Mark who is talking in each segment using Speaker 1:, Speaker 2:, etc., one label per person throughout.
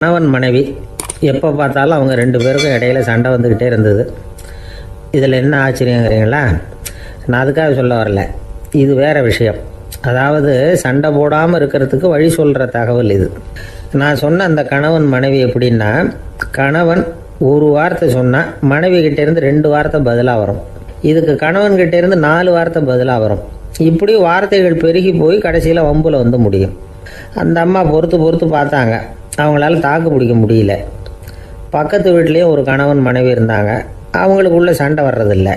Speaker 1: கணவன் மனைவி எப்போ பார்த்தாலும் அவங்க ரெண்டு பேருக்கும் இடையில சண்டை வந்துக்கிட்டே இருந்தது. இதில் என்ன ஆச்சரியங்கிறீங்களா? நான் அதுக்காக சொல்ல வரல, இது வேறு விஷயம். அதாவது சண்டை போடாமல் இருக்கிறதுக்கு வழி சொல்கிற தகவல் இது. நான் சொன்ன அந்த கணவன் மனைவி எப்படின்னா, கணவன் ஒரு வார்த்தை சொன்னால் மனைவி கிட்டேருந்து 2 வார்த்தை பதிலாக வரும். இதுக்கு கணவன் கிட்டேருந்து 4 வார்த்தை பதிலாக வரும். இப்படி வார்த்தைகள் பெருகி போய் கடைசியில் வம்பில் வந்து முடியும். அந்த அம்மா பொறுத்து பார்த்தாங்க, அவங்களால தாக்கு பிடிக்க முடியல. பக்கத்து வீட்லேயும் ஒரு கணவன் மனைவி இருந்தாங்க, அவங்களுக்குள்ளே சண்டை வர்றதில்லை.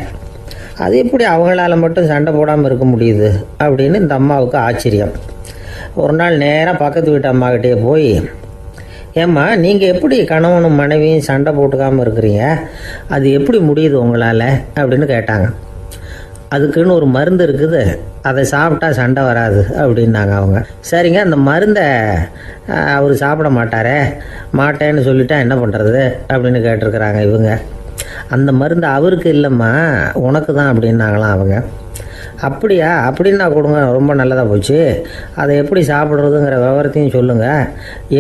Speaker 1: அது எப்படி அவங்களால மட்டும் சண்டை போடாமல் இருக்க முடியுது அப்படின்னு இந்த அம்மாவுக்கு ஆச்சரியம். ஒரு நாள் நேராக பக்கத்து வீட்டு அம்மாக்கிட்டே போய், ஏம்மா நீங்கள் எப்படி கணவனும் மனைவியும் சண்டை போட்டுக்காமல் இருக்கிறீங்க, அது எப்படி முடியுது உங்களால் அப்படின்னு கேட்டாங்க. அதுக்குன்னு ஒரு மருந்து இருக்குது, அதை சாப்பிட்டா சண்டை வராது அப்படின்னாங்க அவங்க. சரிங்க, அந்த மருந்தை அவர் சாப்பிட மாட்டேன்னு சொல்லிட்டா என்ன பண்ணுறது அப்படின்னு கேட்டிருக்கிறாங்க இவங்க. அந்த மருந்து அவருக்கு இல்லைம்மா, உனக்கு தான் அப்படின்னாங்களாம் அவங்க. அப்படியா? அப்படின்னா கொடுங்க, ரொம்ப நல்லதாக போச்சு. அதை எப்படி சாப்பிட்றதுங்கிற விவரத்தையும் சொல்லுங்கள்,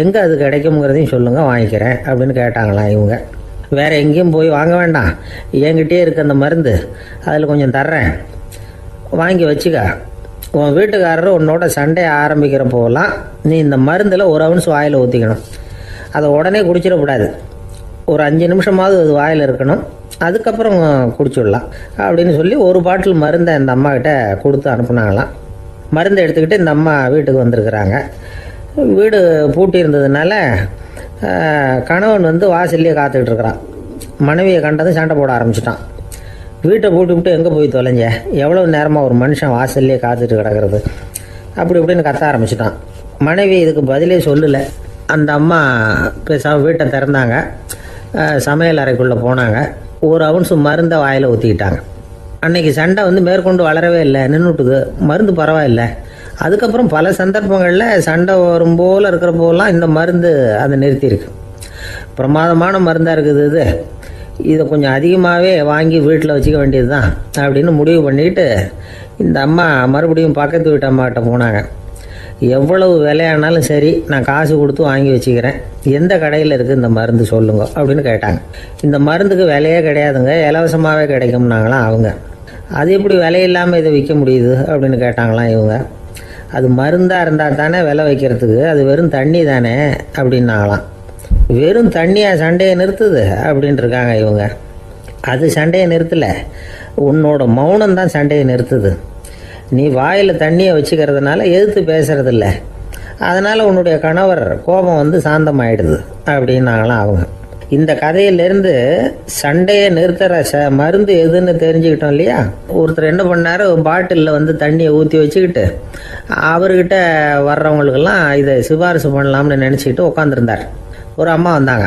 Speaker 1: எங்கே அது கிடைக்குங்கிறதையும் சொல்லுங்கள், வாங்கிக்கிறேன் அப்படின்னு கேட்டாங்களாம் இவங்க. வேறு எங்கேயும் போய் வாங்க வேண்டாம், என்கிட்டே இருக்க அந்த மருந்து அதில் கொஞ்சம் தர்றேன், வாங்கி வச்சுக்க. உன் வீட்டுக்காரர் உன்னோட சண்டையை ஆரம்பிக்கிறப்போலாம் நீ இந்த மருந்தில் ஒரு அவுன்ஸ் வாயில் ஊற்றிக்கணும். அதை உடனே குடிச்சிடக்கூடாது, ஒரு 5 நிமிஷமாவது அது வாயில் இருக்கணும், அதுக்கப்புறம் குடிச்சிடலாம் அப்படின்னு சொல்லி ஒரு பாட்டில் மருந்தை இந்த அம்மாக்கிட்ட கொடுத்து அனுப்புனாங்களாம். மருந்தை எடுத்துக்கிட்டு இந்த அம்மா வீட்டுக்கு வந்திருக்கிறாங்க. வீடு பூட்டி இருந்ததுனால கணவன் வந்து வாசல்லையே காத்துக்கிட்டு இருக்கிறான். மனைவியை கண்டதும் சண்டை போட ஆரம்பிச்சிட்டான். வீட்டை பூட்டி எங்கே போய் தொலைஞ்ச, எவ்வளோ நேரமாக ஒரு மனுஷன் வாசல்லையே காத்துட்டு கிடக்கிறது அப்படி இப்படின்னு கத்த ஆரம்பிச்சிட்டான். மனைவி இதுக்கு பதிலே சொல்லலை. அந்த அம்மா பேசாமல் வீட்டை திறந்தாங்க, சமையல் அறைக்குள்ளே போனாங்க, ஒரு அவுன்ஸ் மருந்தை வாயில் ஊற்றிக்கிட்டாங்க. அன்னைக்கு சண்டை வந்து மேற்கொண்டு வளரவே இல்லை, நின்றுட்டுது. மருந்து பரவாயில்ல. அதுக்கப்புறம் பல சந்தர்ப்பங்களில் சண்டை வரும் போல் இருக்கிற போலாம் இந்த மருந்து அதை நிறுத்தியிருக்கு. பிரமாதமான மருந்தாக இருக்குது இதை கொஞ்சம் அதிகமாகவே வாங்கி வீட்டில் வச்சுக்க வேண்டியது தான் அப்படின்னு முடிவு பண்ணிட்டு இந்த அம்மா மறுபடியும் பக்கத்து வீட்டு அம்மாக்கிட்ட போனாங்க. எவ்வளவு விலையானாலும் சரி, நான் காசு கொடுத்து வாங்கி வச்சுக்கிறேன், எந்த கடையில் இருக்குது இந்த மருந்து சொல்லுங்க அப்படின்னு கேட்டாங்க. இந்த மருந்துக்கு விலையே கிடையாதுங்க, இலவசமாகவே கிடைக்கும்னாங்களாம் அவங்க. அது எப்படி விலையில்லாமல் இதை விற்க முடியுது அப்படின்னு கேட்டாங்களாம் இவங்க. அது மருந்தாக இருந்தால் தானே விலை வைக்கிறதுக்கு, அது வெறும் தண்ணி தானே அப்படின்னாங்களாம். வெறும் தண்ணியாக சண்டையை நிறுத்துது அப்படின்ட்டு இருக்காங்க இவங்க. அது சண்டையை நிறுத்தலை, உன்னோட மௌனம் தான் சண்டையை நிறுத்துது. நீ வாயில் தண்ணியை வச்சுக்கிறதுனால எதிர்த்து பேசுறதில்ல, அதனால் உன்னுடைய கணவர் கோபம் வந்து சாந்தமாயிடுது அப்படின்னாங்களாம் அவங்க. இந்த கதையிலேருந்து சண்டையை நிறுத்துகிற மருந்து எதுன்னு தெரிஞ்சுக்கிட்டோம் இல்லையா? ஒருத்தர் என்ன பண்ணார், பாட்டிலில் வந்து தண்ணியை ஊற்றி வச்சுக்கிட்டு அவர்கிட்ட வர்றவங்களுக்கெல்லாம் இதை சிபாரிசு பண்ணலாம்னு நினச்சிக்கிட்டு உட்காந்துருந்தார். ஒரு அம்மா வந்தாங்க,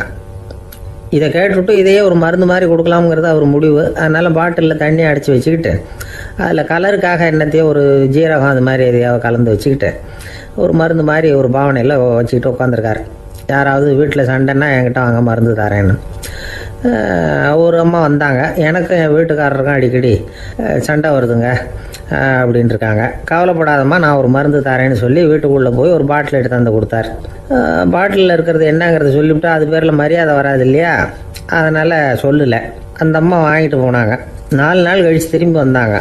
Speaker 1: இதை கேட்டுவிட்டு இதையே ஒரு மருந்து மாதிரி கொடுக்கலாம்ங்கிறது அவர் முடிவு. அதனால் பாட்டிலில் தண்ணி அடித்து வச்சுக்கிட்டு அதில் கலருக்காக என்னத்தையோ ஒரு ஜீரகம் அது மாதிரி எதையாவது கலந்து வச்சுக்கிட்டு ஒரு மருந்து மாதிரி ஒரு பாவனையில் வச்சுக்கிட்டு உட்காந்துருக்காரு. யாராவது வீட்டில் சண்டைன்னா என்கிட்ட வாங்க மருந்து தரேன்னு. ஒரு அம்மா வந்தாங்க, எனக்கும் என் வீட்டுக்காரருக்கும் அடிக்கடி சண்டை வருதுங்க அப்படின்ட்டு இருக்காங்க. கவலைப்படாதம்மா, நான் ஒரு மருந்து தரேன்னு சொல்லி வீட்டுக்குள்ளே போய் ஒரு பாட்டில் எடுத்து வந்து கொடுத்தாரு. பாட்டிலில் இருக்கிறது என்னங்கிறத சொல்லிவிட்டு அது பேரில் மரியாதை வராது இல்லையா, அதனால் சொல்லலை. அந்த அம்மா வாங்கிட்டு போனாங்க. 4 நாள் கழித்து திரும்பி வந்தாங்க.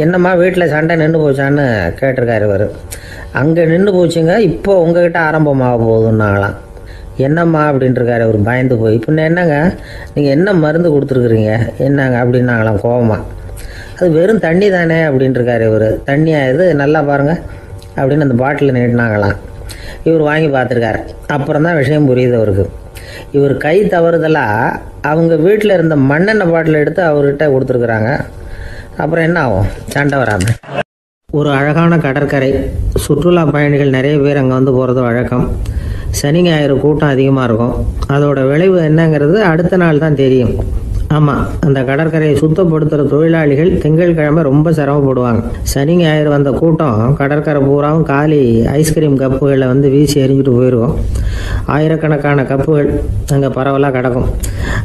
Speaker 1: என்னம்மா வீட்டில் சண்டை நின்று போச்சான்னு கேட்டிருக்காரு இவர். அங்கே நின்று போச்சுங்க, இப்போ உங்ககிட்ட ஆரம்பமாக போகுதுன்னாங்களாம். என்னம்மா அப்படின்ட்டுருக்காரு அவர் பயந்து போய். பின்ன என்னங்க, நீங்கள் என்ன மருந்து கொடுத்துருக்குறீங்க என்னங்க அப்படின்னாங்களாம் கோபமாக. அது வெறும் தண்ணி தானே அப்படின்ட்டுருக்காரு இவர். தண்ணியாக இது நல்லா பாருங்கள் அப்படின்னு அந்த பாட்டில் நீட்டினாங்களாம். இவர் வாங்கி பார்த்துருக்காரு. அப்புறம் தான் விஷயம் புரியுது அவருக்கு. இவர் கை தவறுதலாக அவங்க வீட்டில் இருந்த மண்ணெண்ணெய் பாட்டில் எடுத்து அவர்கிட்ட கொடுத்துருக்குறாங்க. அப்புறம் என்ன ஆகும், சண்டை வராமல். ஒரு அழகான கடற்கரை, சுற்றுலா பயணிகள் நிறைய பேர் அங்கே வந்து போகிறது வழக்கம். சனி ஞாயிறு கூட்டம் அதிகமாக இருக்கும். அதோட விளைவு என்னங்கிறது அடுத்த நாள் தான் தெரியும். ஆமாம், அந்த கடற்கரையை சுத்தப்படுத்துகிற தொழிலாளிகள் திங்கட்கிழமை ரொம்ப சிரமப்படுவாங்க. சனி ஞாயிறு வந்த கூட்டம் கடற்கரை பூராவும் காலி ஐஸ்கிரீம் கப்புகளை வந்து வீசி எறிஞ்சிட்டு போயிடுவோம். ஆயிரக்கணக்கான கப்புகள் அங்கே பரவலாக கிடக்கும்.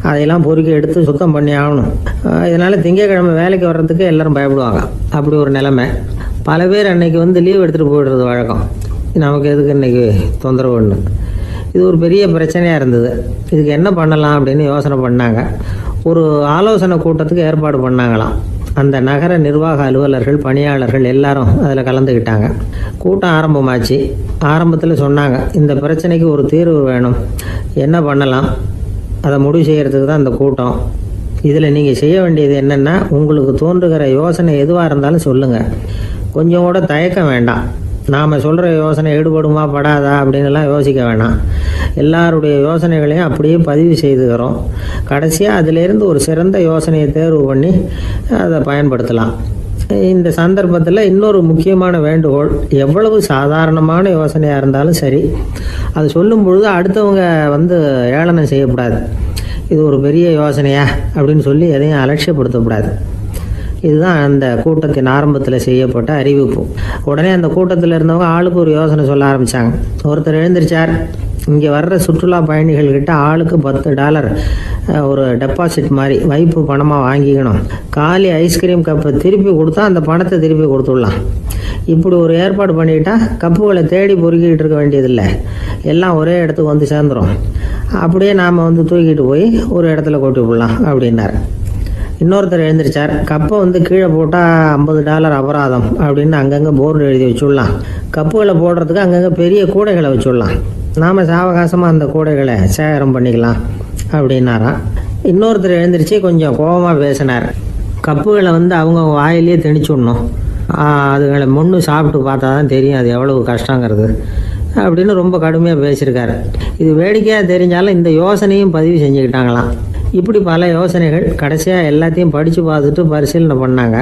Speaker 1: அதையெல்லாம் பொறுக்கி எடுத்து சுத்தம் பண்ணி ஆகணும். இதனால் திங்கட்கிழமை வேலைக்கு வர்றதுக்கு எல்லோரும் பயப்படுவாங்க. அப்படி ஒரு நிலைமை. பல பேர் அன்னைக்கு வந்து லீவ் எடுத்துகிட்டு போயிடுறது வழக்கம். நமக்கு எதுக்கு இன்றைக்கி தொந்தரவு ஒன்று. இது ஒரு பெரிய பிரச்சனையாக இருந்தது. இதுக்கு என்ன பண்ணலாம் அப்படின்னு யோசனை பண்ணாங்க. ஒரு ஆலோசனை கூட்டத்துக்கு ஏற்பாடு பண்ணாங்களாம். அந்த நகர நிர்வாக அலுவலர்கள், பணியாளர்கள் எல்லாரும் அதில் கலந்துக்கிட்டாங்க. கூட்டம் ஆரம்பமாச்சு. ஆரம்பத்தில் சொன்னாங்க, இந்த பிரச்சனைக்கு ஒரு தீர்வு வேணும், என்ன பண்ணலாம், அதை முடிவு செய்கிறதுக்கு தான் இந்த கூட்டம். இதில் நீங்கள் செய்ய வேண்டியது என்னென்னா, உங்களுக்கு தோன்றுகிற யோசனை எதுவாக இருந்தாலும் சொல்லுங்கள். கொஞ்சம் கூட தயக்கம் வேண்டாம். நாம் சொல்கிற யோசனை ஈடுபடுமா படாதா அப்படின்லாம் யோசிக்க வேணாம். எல்லாருடைய யோசனைகளையும் அப்படியே பதிவு செய்துக்கிறோம். கடைசியாக அதிலேருந்து ஒரு சிறந்த யோசனையை தேர்வு பண்ணி அதை பயன்படுத்தலாம். இந்த சந்தர்ப்பத்தில் இன்னொரு முக்கியமான வேண்டுகோள், எவ்வளவு சாதாரணமான யோசனையாக இருந்தாலும் சரி, அது சொல்லும் பொழுது அடுத்தவங்க ஏளனம் செய்யக்கூடாது. இது ஒரு பெரிய யோசனையா அப்படின்னு சொல்லி எதையும் அலட்சியப்படுத்தக்கூடாது. இதுதான் அந்த கூட்டத்தின் ஆரம்பத்தில் செய்யப்பட்ட அறிவிப்பு. உடனே அந்த கூட்டத்தில் இருந்தவங்க ஆளுக்கு ஒரு யோசனை சொல்ல ஆரம்பித்தாங்க. ஒருத்தர் எழுந்திருச்சார், இங்கே வர்ற சுற்றுலா பயணிகள்கிட்ட ஆளுக்கு $10 ஒரு டெபாசிட் மாதிரி வைப்பு பணமாக வாங்கிக்கணும். காலி ஐஸ்கிரீம் கப்பை திருப்பி கொடுத்தா அந்த பணத்தை திருப்பி கொடுத்துடலாம். இப்படி ஒரு ஏற்பாடு பண்ணிக்கிட்டா கப்புகளை தேடி பொறுக்கிட்டு இருக்க வேண்டியதில்லை, எல்லாம் ஒரே இடத்துக்கு வந்து சேர்ந்துடும். அப்படியே நாம் தூக்கிட்டு போய் ஒரு இடத்துல கொட்டி விடலாம் அப்படின்னார். இன்னொருத்தர் எழுந்திரிச்சார், கப்பை கீழே போட்டால் $50 அபராதம் அப்படின்னு அங்கங்கே போர்டு எழுதி வச்சுடலாம். கப்புகளை போடுறதுக்கு அங்கங்கே பெரிய கூடைகளை வச்சுடலாம். நாம் சாவகாசமாக அந்த கூடைகளை சேகரம் பண்ணிக்கலாம் அப்படின்னாராம். இன்னொருத்தர் எழுந்திரிச்சு கொஞ்சம் கோபமாக பேசினார். கப்புகளை அவங்க வாயிலேயே திணிச்சு விடணும், அதுகளை முன்னு சாப்பிட்டு பார்த்தா தான் தெரியும் அது எவ்வளவு கஷ்டங்கிறது அப்படின்னு ரொம்ப கடுமையாக பேசியிருக்காரு. இது வேடிக்கையாக தெரிஞ்சாலும் இந்த யோசனையும் பதிவு செஞ்சுக்கிட்டாங்களாம். இப்படி பல யோசனைகள். கடைசியாக எல்லாத்தையும் படித்து பார்த்துட்டு பரிசீலனை பண்ணாங்க.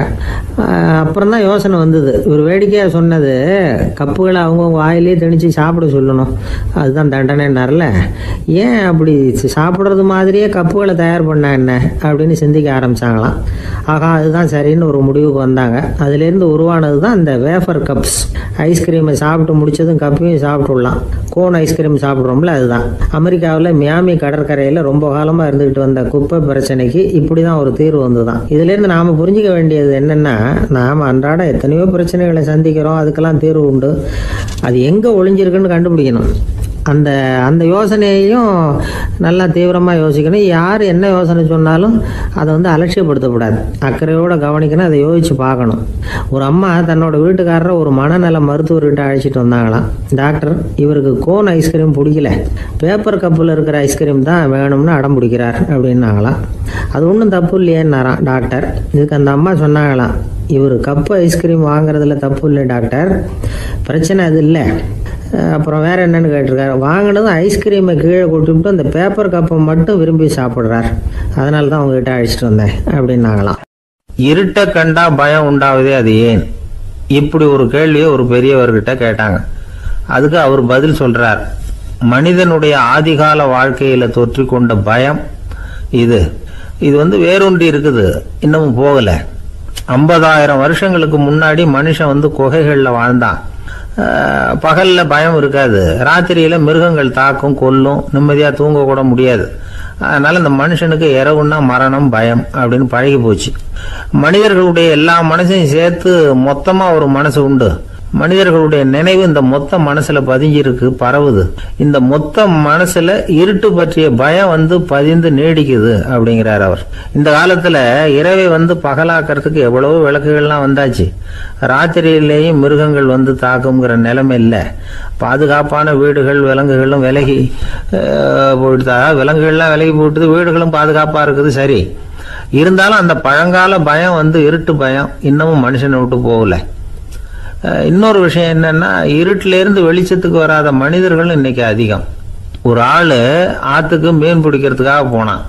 Speaker 1: அப்புறம் தான் யோசனை வந்தது. இவர் வேடிக்கையாக சொன்னது, கப்புகளை அவங்கவுங்க வாயிலே திணிச்சு சாப்பிட சொல்லணும், அதுதான் தண்டனைன்னார்ல. ஏன் அப்படி சாப்பிட்றது மாதிரியே கப்புகளை தயார் பண்ண என்ன அப்படின்னு சிந்திக்க ஆரம்பித்தாங்களாம். ஆகா, அதுதான் சரின்னு ஒரு முடிவுக்கு வந்தாங்க. அதுலேருந்து உருவானது தான் இந்த வேஃபர் கப்ஸ். ஐஸ்கிரீமை சாப்பிட்டு முடிச்சதும் கப்பையும் சாப்பிட்டுடலாம். கோன் ஐஸ்கிரீம் சாப்பிட்றோம்ல, அதுதான். அமெரிக்காவில் மியாமி கடற்கரையில் ரொம்ப காலமாக இருந்துக்கிட்டு வந்த குப்பை பிரச்சனைக்கு இப்படி தான் ஒரு தீர்வு வந்துதான். இதுலேருந்து நாம் புரிஞ்சிக்க வேண்டியது என்னென்னா, நாம் அன்றாட எத்தனையோ பிரச்சனைகளை சந்திக்கிறோம், அதுக்கெல்லாம் தீர்வு உண்டு. அது எங்கே ஒளிஞ்சிருக்குன்னு கண்டுபிடிக்கணும். அந்த யோசனையையும் நல்லா தீவிரமாக யோசிக்கணும். யார் என்ன யோசனை சொன்னாலும் அதை அலட்சியப்படுத்தக்கூடாது, அக்கறையோடு கவனிக்கணும், அதை யோசித்து பார்க்கணும். ஒரு அம்மா தன்னோட வீட்டுக்காரரை ஒரு மனநல மருத்துவர்கிட்ட அழைச்சிட்டு வந்தாங்களாம். டாக்டர், இவருக்கு கோன் ஐஸ்கிரீம் பிடிக்கல, பேப்பர் கப்பில் இருக்கிற ஐஸ்கிரீம் தான் வேணும்னு அடம் பிடிக்கிறார் அப்படின்னாங்களாம். அது ஒன்றும் தப்பு இல்லையேன்னாராம் டாக்டர். இதுக்கு அந்த அம்மா சொன்னாங்களாம், இவர் கப்பு ஐஸ்கிரீம் வாங்குறதுல தப்பு இல்லை டாக்டர், பிரச்சனை அது இல்லை. அப்புறம் வேறு என்னென்னு கேட்டிருக்காரு. வாங்கினதும் ஐஸ்கிரீமை கீழே கொட்டிவிட்டு அந்த பேப்பர் கப்பை மட்டும் விரும்பி சாப்பிட்றார், அதனால தான் உங்ககிட்ட அழைச்சிட்டு வந்தேன் அப்படின்னாங்களாம். இருட்டை கண்டா பயம் உண்டாவதே அது ஏன்? இப்படி ஒரு கேள்வியை ஒரு பெரியவர்கிட்ட கேட்டாங்க. அதுக்கு அவர் பதில் சொல்றார், மனிதனுடைய ஆதிகால வாழ்க்கையில தொற்றி கொண்ட பயம் இது வேரூன்றி இருக்குது, இன்னமும் போகல. 50,000 வருஷங்களுக்கு முன்னாடி மனுஷன் குகைகளில் வாழ்ந்தான். பகல்ல பயம் இருக்காது, ராத்திரியில மிருகங்கள் தாக்கும், கொல்லும், நிம்மதியா தூங்க கூட முடியாது. அதனால இந்த மனுஷனுக்கு இரவுன்னா மரணம், பயம் அப்படின்னு பழகி போச்சு. மனிதர்களுடைய எல்லா மனசையும் சேர்த்து மொத்தமா ஒரு மனசு உண்டு. மனிதர்களுடைய நினைவு இந்த மொத்த மனசுல பதிஞ்சிருக்கு, பரவுது. இந்த மொத்த மனசுல இருட்டு பற்றிய பயம் பதிந்து நீடிக்குது அப்படிங்கிறார் அவர். இந்த காலத்துல இரவை பகலாக்கிறதுக்கு எவ்வளவோ விளக்குகள்லாம் வந்தாச்சு. ராத்திரியிலேயும் மிருகங்கள் தாக்குங்கிற நிலைமை இல்லை. பாதுகாப்பான வீடுகள், விலங்குகளும் விலகி போயிட்டு, விலங்குகள்லாம் விலகி போயிட்டு, வீடுகளும் பாதுகாப்பா இருக்குது. சரி, இருந்தாலும் அந்த பழங்கால பயம் இருட்டு பயம் இன்னமும் மனுஷனை விட்டு போகல. இன்னொரு விஷயம் என்னன்னா, இருட்டில இருந்து வெளிச்சத்துக்கு வராத மனிதர்கள் இன்னைக்கு அதிகம். ஒரு ஆளு ஆத்துக்கு மீன் பிடிக்கிறதுக்காக போனான்,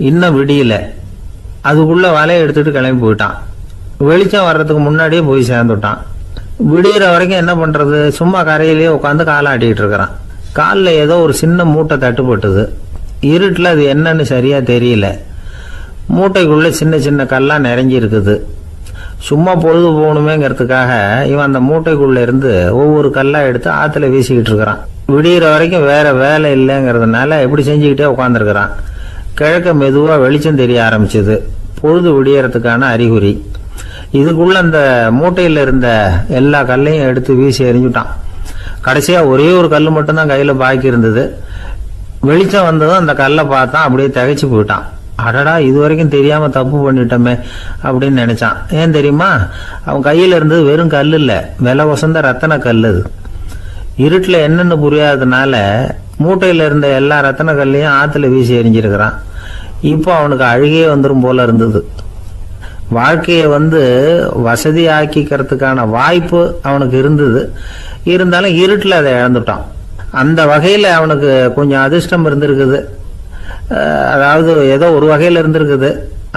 Speaker 1: இன்னும் விடியல, அதுக்குள்ள வலையை எடுத்துட்டு கிளம்பி போயிட்டான். வெளிச்சம் வர்றதுக்கு முன்னாடியே போய் சேர்ந்துட்டான். விடிகிற வரைக்கும் என்ன பண்றது, சும்மா கரையிலேயே உட்காந்து காலாட்டிட்டு இருக்கிறான். காலில் ஏதோ ஒரு சின்ன மூட்டை தட்டுப்பட்டுது. இருட்டில் அது என்னன்னு சரியா தெரியல. மூட்டைக்குள்ள சின்ன சின்ன கல்லா நிறைஞ்சி இருக்குது. சும்மா பொழுது போகணுமேங்கிறதுக்காக இவன் அந்த மூட்டைக்குள்ள இருந்து ஒவ்வொரு கல்லா எடுத்து ஆத்துல வீசிக்கிட்டு இருக்கிறான். விடிகிற வரைக்கும் வேற வேலை இல்லைங்கிறதுனால எப்படி செஞ்சுக்கிட்டே உட்காந்துருக்கிறான். கிழக்க மெதுவா வெளிச்சம் தெரிய ஆரம்பிச்சது. பொழுது விடியறதுக்கான அறிகுறி. இதுக்குள்ள அந்த மூட்டையில இருந்த எல்லா கல்லையும் எடுத்து வீசி எறிஞ்சுட்டான். கடைசியா ஒரே ஒரு கல் மட்டும்தான் கையில பாக்கி இருந்தது. வெளிச்சம் வந்ததும் அந்த கல்லை பார்த்தான், அப்படியே திகைச்சு போயிட்டான். அடடா, இது வரைக்கும் தெரியாம தப்பு பண்ணிட்டோமே அப்படின்னு நினைச்சான். ஏன் தெரியுமா? அவன் கையில இருந்தது வெறும் கல் இல்ல, விலை வசந்த ரத்தன கல். அது இருட்டுல என்னன்னு புரியாததுனால மூட்டையில இருந்த எல்லா ரத்தன கல்லையும் ஆத்துல வீசி எரிஞ்சிருக்கிறான். இப்போ அவனுக்கு அழுகையே வந்துடும் போல இருந்தது. வாழ்க்கையை வசதி ஆக்கிக்கிறதுக்கான வாய்ப்பு அவனுக்கு இருந்தது, இருந்தாலும் இருட்டில் அதை இழந்துட்டான். அந்த வகையில் அவனுக்கு கொஞ்சம் அதிர்ஷ்டம் இருந்திருக்குது. அதாவது ஏதோ ஒரு வகையில் இருந்திருக்குது.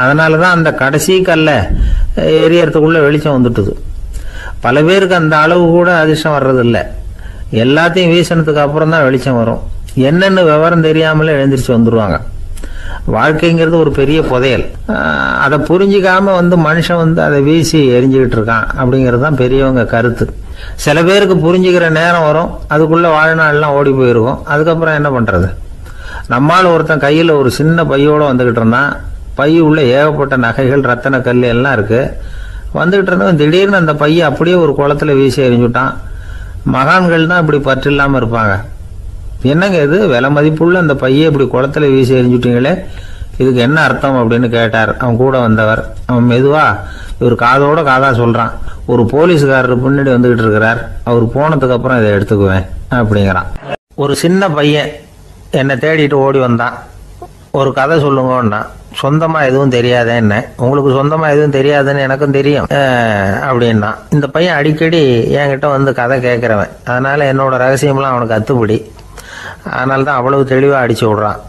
Speaker 1: அதனால தான் அந்த கடைசி கல்லை எரியறதுக்குள்ள வெளிச்சம் வந்துட்டுது. பல பேருக்கு அந்த அளவு கூட அதிர்ஷ்டம் வர்றதில்லை. எல்லாத்தையும் வீசினதுக்கு அப்புறம் தான் வெளிச்சம் வரும். என்னென்னு விவரம் தெரியாமலே எழுந்திரிச்சு வந்துடுவாங்க. வாழ்க்கைங்கிறது ஒரு பெரிய புதையல். அதை புரிஞ்சிக்காம மனுஷன் அதை வீசி எரிஞ்சுக்கிட்டு இருக்கான் அப்படிங்கிறது தான் பெரியவங்க கருத்து. சில பேருக்கு புரிஞ்சுக்கிற நேரம் வரும், அதுக்குள்ள வாழ்நாள்லாம் ஓடி போயிருக்கும். அதுக்கப்புறம் என்ன பண்றது? நம்மால் ஒருத்தன் கையில் ஒரு சின்ன பையோட வந்துகிட்டு இருந்தான். பை உள்ள ஏகப்பட்ட நகைகள், ரத்தன கல் எல்லாம் இருக்கு. வந்துகிட்டு இருந்தவன் திடீர்னு அந்த பையை அப்படியே ஒரு குளத்துல வீசி எறிஞ்சுட்டான். மகான்கள் தான் இப்படி பற்று இல்லாம இருப்பாங்க. என்னங்க இது, விலை மதிப்புள்ள அந்த பையை இப்படி குளத்துல வீசி எறிஞ்சுட்டீங்களே, இதுக்கு என்ன அர்த்தம் அப்படின்னு கேட்டார் அவன் கூட வந்தவர். அவன் மெதுவா இவர் காதோட காதா சொல்றான், ஒரு போலீஸ்காரர் பின்னாடி வந்துகிட்டு இருக்கிறார், அவர் போனதுக்கு அப்புறம் இதை எடுத்துக்குவேன் அப்படிங்கிறான். ஒரு சின்ன பையன் என்னை தேடிட்டு ஓடி வந்தான். ஒரு கதை சொல்லுங்கன்னா, சொந்தமா எதுவும் தெரியாத என்ன, உங்களுக்கு சொந்தமா எதுவும் தெரியாதுன்னு எனக்கும் தெரியும் அப்படின்னா. இந்த பையன் அடிக்கடி என்கிட்ட கதை கேட்கிறவன், அதனால என்னோட ரகசியம்லாம் அவனுக்கு அத்துப்படி. அதனால தான் அவ்வளவு தெளிவாக அடிச்சு விடுறான்.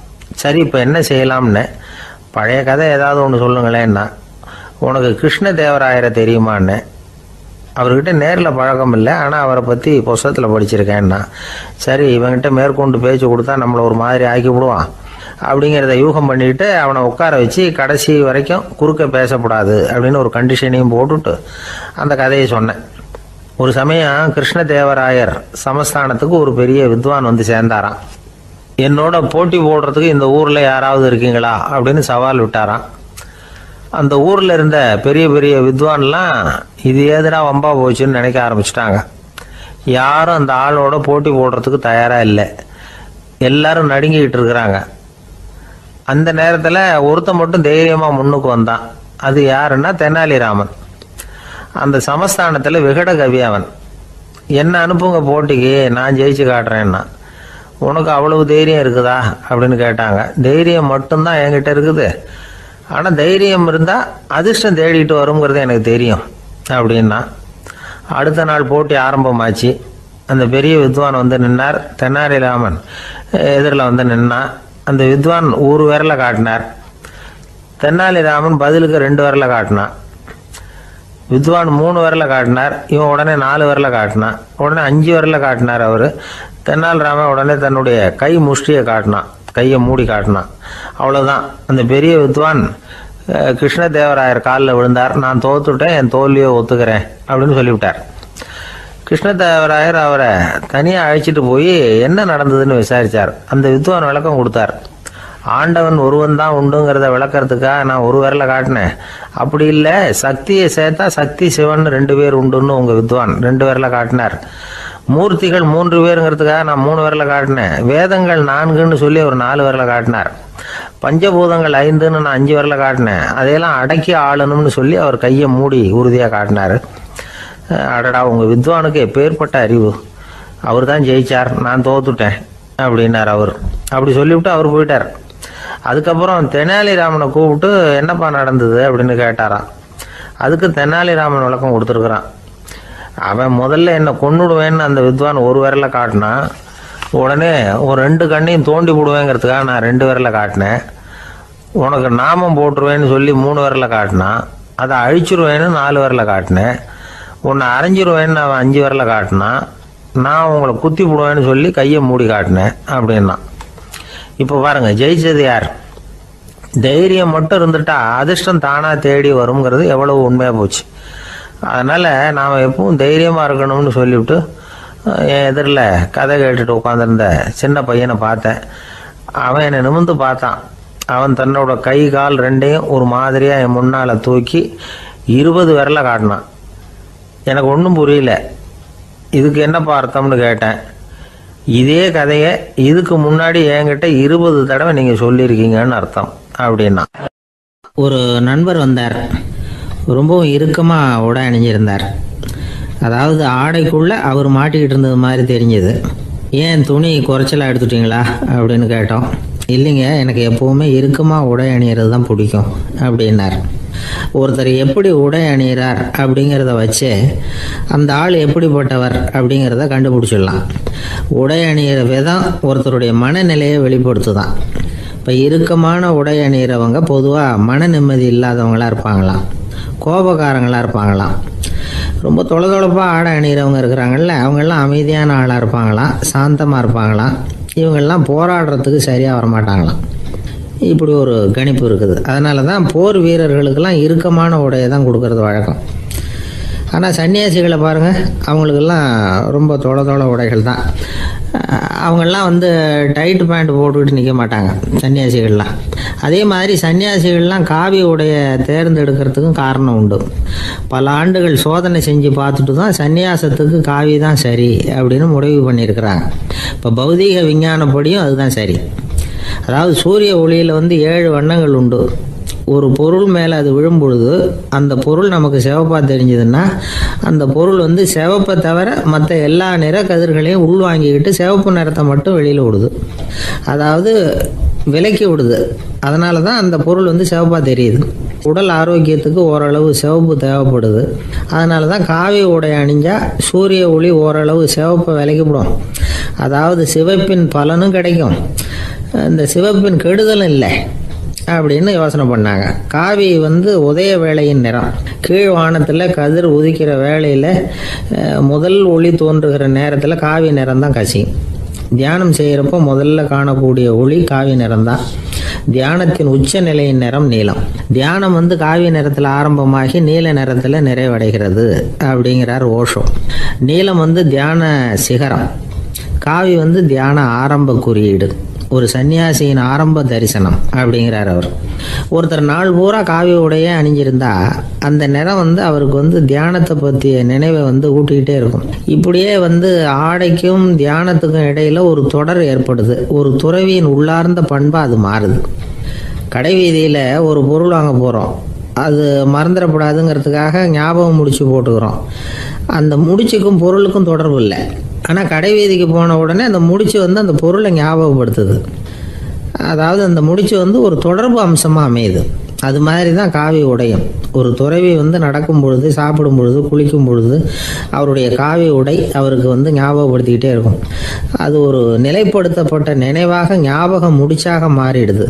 Speaker 1: சரி, இப்போ என்ன செய்யலாம்னு, பழைய கதை ஏதாவது ஒன்று சொல்லுங்களேன்னா. உனக்கு கிருஷ்ணதேவராயரை தெரியுமான்னு. அவர்கிட்ட நேரில் பழக்கம் இல்லை, ஆனால் அவரை பற்றி புஸ்தகத்தில் படிச்சிருக்கேன்னா. சரி, இவங்கிட்ட மேற்கொண்டு பேச்சு கொடுத்தா நம்மளை ஒரு மாதிரி ஆக்கி விடுவான் அப்படிங்கிறத யூகம் பண்ணிட்டு அவனை உட்கார வச்சு கடைசி வரைக்கும் குறுக்க பேசக்கூடாது அப்படின்னு ஒரு கண்டிஷனையும் போட்டுட்டு அந்த கதையை சொன்னேன். ஒரு சமயம் கிருஷ்ணதேவராயர் சமஸ்தானத்துக்கு ஒரு பெரிய வித்வான் சேர்ந்தாராம். என்னோட போட்டி போடுறதுக்கு இந்த ஊர்ல யாராவது இருக்கீங்களா அப்படின்னு சவால் விட்டாராம். அந்த ஊர்ல இருந்த பெரிய பெரிய வித்வான்லாம் இது ஏதுனா வம்பா போச்சுன்னு நினைக்க ஆரம்பிச்சிட்டாங்க. யாரும் அந்த ஆளோட போட்டி போடுறதுக்கு தயாரா இல்லை. எல்லாரும் நடுங்கிக்கிட்டு இருக்கிறாங்க. அந்த நேரத்துல ஒருத்தன் மட்டும் தைரியமா முன்னுக்கு வந்தான். அது யாருன்னா தெனாலிராமன். அந்த சமஸ்தானத்துல விகட கவி அவன். என்ன அனுப்புங்க போட்டிக்கு, நான் ஜெயிச்சு காட்டுறேன்னா. உனக்கு அவ்வளவு தைரியம் இருக்குதா அப்படின்னு கேட்டாங்க. தைரியம் மட்டும்தான் என்கிட்ட இருக்குது, ஆனா தைரியம் இருந்தா அதிர்ஷ்டம் தேடிட்டு வருங்கிறது எனக்கு தெரியும் அப்படின்னா. அடுத்த நாள் போட்டி ஆரம்பமாச்சு. அந்த பெரிய வித்வான் நின்னார். தெனாலிராமன் எதிரில் நின்னா. அந்த வித்வான் ஒரு விரலை காட்டினார். தெனாலிராமன் பதிலுக்கு 2 விரலை காட்டினான். வித்வான் 3 விரலை காட்டினார். இவன் உடனே 4 விரலை காட்டினான். உடனே 5 விரலை காட்டினார் அவரு. தெனாலிராமன் உடனே தன்னுடைய கை முஷ்டியை காட்டினான், கையை மூடி காட்டினான். அவ்வளவுதான். அந்த பெரிய வித்வான் கிருஷ்ணதேவராயர் காலில் விழுந்தார். நான் தோத்துட்டேன், என் தோல்வியை ஒத்துக்கிறேன் அப்படின்னு சொல்லிவிட்டார். கிருஷ்ணதேவராயர் அவரை தனியாக அழைச்சிட்டு போய் என்ன நடந்ததுன்னு விசாரிச்சார். அந்த வித்வான் விளக்கம் கொடுத்தார். ஆண்டவன் ஒருவன் தான் உண்டுங்கிறத விளக்கறதுக்காக நான் ஒரு விரலை காட்டினேன். அப்படி இல்லை, சக்தியை சேர்த்தா சக்தி சிவன் 2 பேர் உண்டுன்னு உங்க வித்வான் 2 விரலை காட்டினார். மூர்த்திகள் 3 பேருங்கிறதுக்காக நான் 3 விரலை காட்டினேன். வேதங்கள் 4ன்னு சொல்லி ஒரு 4 விரலை காட்டினார். பஞ்சபூதங்கள் 5ன்னு நான் 5 விரலை காட்டினேன். அதையெல்லாம் அடக்கி ஆளணும்னு சொல்லி அவர் கையை மூடி உறுதியாக காட்டினார். அடடா, உங்க வித்வானுக்கு எப்பேற்பட்ட அறிவு, அவர் தான் ஜெயிச்சார், நான் தோத்துட்டேன் அப்படின்னார் அவர். அப்படி சொல்லிவிட்டு அவர் போயிட்டார். அதுக்கப்புறம் தெனாலிராமனை கூப்பிட்டு என்னப்பா நடந்தது அப்படின்னு கேட்டாராம். அதுக்கு தெனாலிராமன் விளக்கம் கொடுத்துருக்குறான். அவன் முதல்ல என்னை கொன்னுடுவேன்னு அந்த வித்வான் ஒரு விரலை காட்டினான். உடனே ஒரு 2 கண்ணையும் தோண்டி போடுவேங்கிறதுக்காக நான் 2 விரலை காட்டினேன். உனக்கு நாமம் போட்டுருவேன்னு சொல்லி 3 விரலை காட்டினான். அதை அழிச்சிருவேன்னு 4 விரலை காட்டினேன். உன்னை அரைஞ்சிருவேன்னு அவன் 5 விரலை காட்டினான். நான் உங்களை குத்தி போடுவேன்னு சொல்லி கையை மூடி காட்டினேன் அப்படின்னா. இப்போ பாருங்க, ஜெயிச்சது யார்? தைரியம் மட்டும் இருந்துட்டா அதிர்ஷ்டம் தானா தேடி வருங்கிறது எவ்வளவு உண்மையா போச்சு. அதனால நாம் எப்பவும் தைரியமா இருக்கணும்னு சொல்லிவிட்டு என் எதிரில் கதை கேட்டுட்டு உட்காந்துருந்த சின்ன பையனை பார்த்தேன். அவன் என்னை நிமிர்ந்து பார்த்தான். அவன் தன்னோட கை கால் 2ஐயும் ஒரு மாதிரியா என் முன்னால தூக்கி 20 விரலை காட்டினான். எனக்கு ஒன்றும் புரியல. இதுக்கு என்னப்பா அர்த்தம்னு கேட்டேன். இதே கதையை இதுக்கு முன்னாடி என்கிட்ட 20 தடவை நீங்கள் சொல்லியிருக்கீங்கன்னு அர்த்தம் அப்படின்னா. ஒரு நண்பர் வந்தார். ரொம்பவும் இறுக்கமாக உடை அணிஞ்சிருந்தார். அதாவது ஆடைக்குள்ளே அவர் மாட்டிக்கிட்டு இருந்தது மாதிரி தெரிஞ்சது. ஏன் துணி குறைச்சலாக எடுத்துட்டீங்களா அப்படின்னு கேட்டோம். இல்லைங்க, எனக்கு எப்போவுமே இறுக்கமாக உடை அணிகிறது தான் பிடிக்கும் அப்படின்னார். ஒருத்தர் எப்படி உடை அணிகிறார் அப்படிங்கிறத வச்சு அந்த ஆள் எப்படிப்பட்டவர் அப்படிங்கிறத கண்டுபிடிச்சிடலாம். உடை அணிகிற விதம் ஒருத்தருடைய மனநிலையை வெளிப்படுத்துதான். இப்போ இறுக்கமான உடை அணிகிறவங்க பொதுவாக மன நிம்மதி இல்லாதவங்களாக இருப்பாங்களாம், கோபக்காரங்களாக இருப்பாங்களாம். ரொம்ப தொலைதொலைப்பாக ஆடை அணிகிறவங்க இருக்கிறாங்கல்ல, அவங்கெல்லாம் அமைதியான ஆளாக இருப்பாங்களாம், சாந்தமாக இருப்பாங்களாம். இவங்கெல்லாம் போராடுறதுக்கு சரியாக வரமாட்டாங்களாம். இப்படி ஒரு கணிப்பு இருக்குது. அதனால தான் போர் வீரர்களுக்கெல்லாம் இறுக்கமான உடையை தான் கொடுக்கறது வழக்கம். ஆனால் சன்னியாசிகளை பாருங்கள், அவங்களுக்கெல்லாம் ரொம்ப தொலை உடைகள் தான். அவங்கெல்லாம் டைட் பேண்ட் போட்டுக்கிட்டு நிற்க மாட்டாங்க சன்னியாசிகள்லாம். அதே மாதிரி சன்னியாசிகள்லாம் காவி உடையை தேர்ந்தெடுக்கிறதுக்கும் காரணம் உண்டு. பல ஆண்டுகள் சோதனை செஞ்சு பார்த்துட்டு தான் சன்னியாசத்துக்கு காவி தான் சரி அப்படின்னு முடிவு பண்ணியிருக்கிறாங்க. இப்போ பௌதீக விஞ்ஞானப்படியும் அதுதான் சரி. அதாவது சூரிய ஒளியில் 7 வண்ணங்கள் உண்டு. ஒரு பொருள் மேலே அது விழும்பொழுது அந்த பொருள் நமக்கு சிவப்பாக தெரிஞ்சதுன்னா அந்த பொருள் சிவப்பை தவிர மற்ற எல்லா நிற கதிர்களையும் உள்வாங்கிக்கிட்டு சிவப்பு நிறத்தை மட்டும் வெளியில் விடுது. அதாவது விலக்கி விடுது. அதனால தான் அந்த பொருள் சிவப்பாக தெரியுது. உடல் ஆரோக்கியத்துக்கு ஓரளவு சிவப்பு தேவைப்படுது. அதனால தான் காவி உடை அணிஞ்சால் சூரிய ஒளி ஓரளவு சிவப்பை விலக்கிவிடும். அதாவது சிவப்பின் பலனும் கிடைக்கும், இந்த சிவப்பின் கெடுதலும் இல்லை அப்படின்னு யோசனை பண்ணாங்க. காவி உதய வேளையின் நிறம். கீழ் வானத்தில் கதிர் உதிக்கிற வேளையில் முதல் ஒளி தோன்றுகிற நேரத்தில் காவி நிறம் தான் கசியும். தியானம் செய்கிறப்போ முதல்ல காணக்கூடிய ஒளி காவி நிறம்தான். தியானத்தின் உச்ச நிலையின் நிறம் நீலம். தியானம் காவி நிறத்தில் ஆரம்பமாகி நீல நிறத்தில் நிறைவடைகிறது அப்படிங்கிறார் ஓஷோ. நீலம் தியான சிகரம், காவி தியான ஆரம்ப குறியீடு, ஒரு சன்னியாசியின் ஆரம்ப தரிசனம் அப்படிங்கிறார் அவர். ஒருத்தர் நாள் பூரா காவி உடைய அணிஞ்சிருந்தா அந்த நிறம் அவருக்கு தியானத்தை பற்றிய நினைவை ஊட்டிக்கிட்டே இருக்கும். இப்படியே ஆடைக்கும் தியானத்துக்கும் இடையில ஒரு தொடர் ஏற்படுது. ஒரு துறவியின் உள்ளார்ந்த பண்பாக அது மாறுது. கடை வீதியில் ஒரு பொருள் வாங்க போகிறோம், அது மறந்துடக்கூடாதுங்கிறதுக்காக ஞாபகம் முடிச்சு போட்டுக்கிறோம். அந்த முடிச்சுக்கும் பொருளுக்கும் தொடர்பு இல்லை. ஆனால் கடை வீதிக்கு போன உடனே அந்த முடிச்சு அந்த பொருளை ஞாபகப்படுத்துது. அதாவது அந்த முடிச்சு ஒரு தொடர்பு அம்சமாக அமையுது. அது மாதிரி தான் காவி உடையும். ஒரு துறவி நடக்கும் பொழுது, சாப்பிடும் பொழுது, குளிக்கும் பொழுது அவருடைய காவி உடை அவருக்கு ஞாபகப்படுத்திக்கிட்டே இருக்கும். அது ஒரு நிலைப்படுத்தப்பட்ட நினைவாக ஞாபகம் முடிச்சாக மாறிடுது.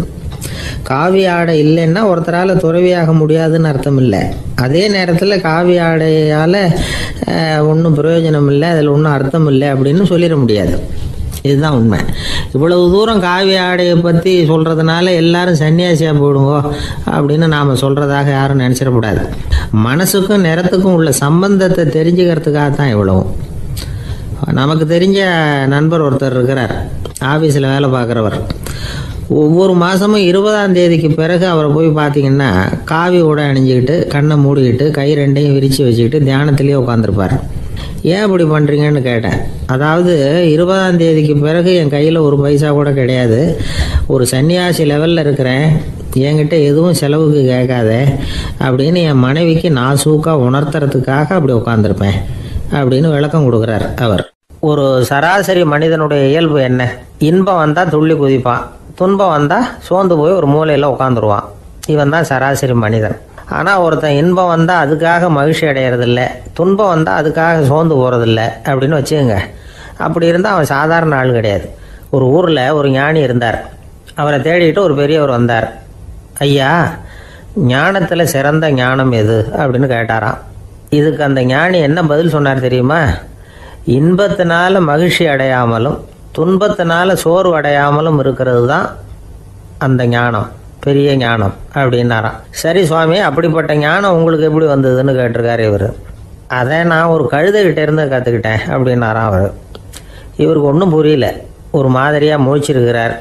Speaker 1: காவி ஆடை இல்லைன்னா ஒருத்தரால் துறவியாக முடியாதுன்னு அர்த்தம் இல்லை. அதே நேரத்தில் காவி ஆடையால் ஒன்றும் பிரயோஜனம் இல்லை, அதில் ஒன்றும் அர்த்தம் இல்லை அப்படின்னு சொல்லிட முடியாது. இதுதான் உண்மை. இவ்வளவு தூரம் காவி ஆடையை பற்றி சொல்கிறதுனால எல்லாரும் சன்னியாசியாக போயிடுங்கோ அப்படின்னு நாம் சொல்கிறதாக யாரும் நினச்சிடக்கூடாது. மனசுக்கும் நிறத்துக்கும் உள்ள சம்பந்தத்தை தெரிஞ்சுக்கிறதுக்காக தான் இவ்வளவும். நமக்கு தெரிஞ்ச நண்பர் ஒருத்தர் இருக்கிறார், ஆஃபீஸில் வேலை பார்க்குறவர். ஒவ்வொரு மாதமும் 20ஆம் தேதிக்கு பிறகு அவரை போய் பார்த்தீங்கன்னா காவி உடை அணிஞ்சிக்கிட்டு, கண்ணை மூடிக்கிட்டு, கை ரெண்டையும் விரித்து வச்சுக்கிட்டு தியானத்திலேயே உட்காந்துருப்பார். ஏன் இப்படி பண்ணுறீங்கன்னு கேட்டேன். அதாவது 20ஆம் தேதிக்கு பிறகு என் கையில் ஒரு பைசா கூட கிடையாது, ஒரு சன்னியாசி லெவலில் இருக்கிறேன், என்கிட்ட எதுவும் செலவுக்கு கேட்காத அப்படின்னு என் மனைவிக்கு நாசூக்காக உணர்த்துறதுக்காக அப்படி உட்காந்துருப்பேன் அப்படின்னு விளக்கம் கொடுக்குறார் அவர். ஒரு சராசரி மனிதனுடைய இயல்பு என்ன? இன்பம் வந்தால் துள்ளி குதிப்பான், துன்பம் வந்தால் சோர்ந்து போய் ஒரு மூலையில் உட்காந்துருவான். இவன் தான் சராசரி மனிதன். ஆனால் ஒருத்தன் இன்பம் வந்தால் அதுக்காக மகிழ்ச்சி அடையிறதில்ல, துன்பம் வந்தால் அதுக்காக சோர்ந்து போகிறதில்ல அப்படின்னு வச்சுக்கோங்க. அப்படி இருந்தால் அவன் சாதாரண ஆள் கிடையாது. ஒரு ஊரில் ஒரு ஞானி இருந்தார். அவரை தேடிட்டு ஒரு பெரியவர் வந்தார். ஐயா, ஞானத்தில் சிறந்த ஞானம் எது அப்படின்னு கேட்டாராம். இதுக்கு அந்த ஞானி என்ன பதில் சொன்னார் தெரியுமா? இன்பத்தினால மகிழ்ச்சி அடையாமலும் துன்பத்தினால சோர்வு அடையாமலும் இருக்கிறது தான் அந்த ஞானம், பெரிய ஞானம் அப்படின்னாராம். சரி சுவாமி, அப்படிப்பட்ட ஞானம் உங்களுக்கு எப்படி வந்ததுன்னு கேட்டிருக்காரு இவர். அதை நான் ஒரு கழுதைகிட்ட இருந்து கற்றுக்கிட்டேன் அப்படின்னாராம் அவர். இவருக்கு ஒன்றும் புரியல, ஒரு மாதிரியாக முழிச்சிருக்கிறார்.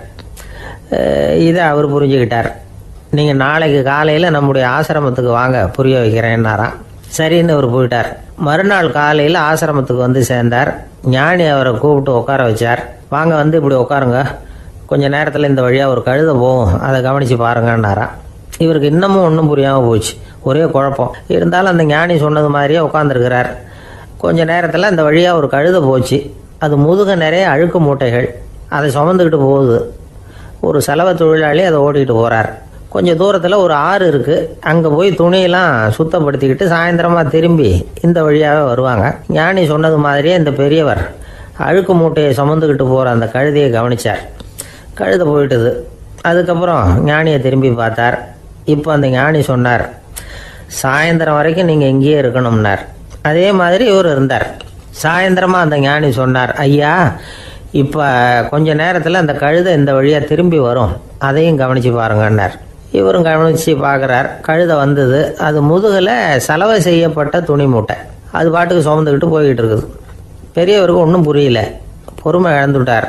Speaker 1: இதை அவர் புரிஞ்சுக்கிட்டார். நீங்கள் நாளைக்கு காலையில் நம்முடைய ஆசிரமத்துக்கு வாங்க, புரிய வைக்கிறேன்னாராம். சரின்னு அவர் போயிட்டார். மறுநாள் காலையில் ஆசிரமத்துக்கு வந்து சேர்ந்தார். ஞானி அவரை கூப்பிட்டு உட்கார வச்சார். வாங்க வந்து இப்படி உட்காருங்க, கொஞ்சம் நேரத்தில் இந்த வழியாக ஒரு கழுதை போகும், அதை கவனித்து பாருங்கன்னாராம். இவருக்கு இன்னமும் ஒன்றும் புரியாமல் போச்சு, ஒரே குழப்பம். இருந்தாலும் அந்த ஞானி சொன்னது மாதிரியே உட்காந்துருக்கிறார். கொஞ்ச நேரத்தில் அந்த வழியாக ஒரு கழுதை போச்சு. அது முதுக நிறைய அழுக்கு மூட்டைகள், அதை சுமந்துக்கிட்டு போகுது. ஒரு சலவை தொழிலாளி அதை ஓட்டிகிட்டு போகிறார். கொஞ்சம் தூரத்தில் ஒரு ஆறு இருக்குது. அங்கே போய் துணியெல்லாம் சுத்தப்படுத்திக்கிட்டு சாயந்தரமாக திரும்பி இந்த வழியாகவே வருவாங்க. ஞானி சொன்னது மாதிரியே இந்த பெரியவர் அழுக்கு மூட்டையை சுமந்துக்கிட்டு போகிற அந்த கழுதையை கவனித்தார். கழுதை போயிட்டுது. அதுக்கப்புறம் ஞானியை திரும்பி பார்த்தார். இப்போ அந்த ஞானி சொன்னார், சாயந்தரம் வரைக்கும் நீங்கள் இங்கேயே இருக்கணும்னார். அதே மாதிரி இவர் இருந்தார். சாயந்தரமாக அந்த ஞானி சொன்னார், ஐயா இப்போ கொஞ்ச நேரத்தில் அந்த கழுதை இந்த வழியாக திரும்பி வரும், அதையும் கவனித்து பாருங்கன்னார். இவரும் கவனித்து பார்க்குறார். கழுதை வந்தது. அது முதுகில் சலவை செய்யப்பட்ட துணி மூட்டை, அது பாட்டுக்கு சுமந்துக்கிட்டு போய்கிட்டு இருக்குது. பெரியவருக்கு ஒன்றும் புரியல, பொறுமை இழந்துட்டார்.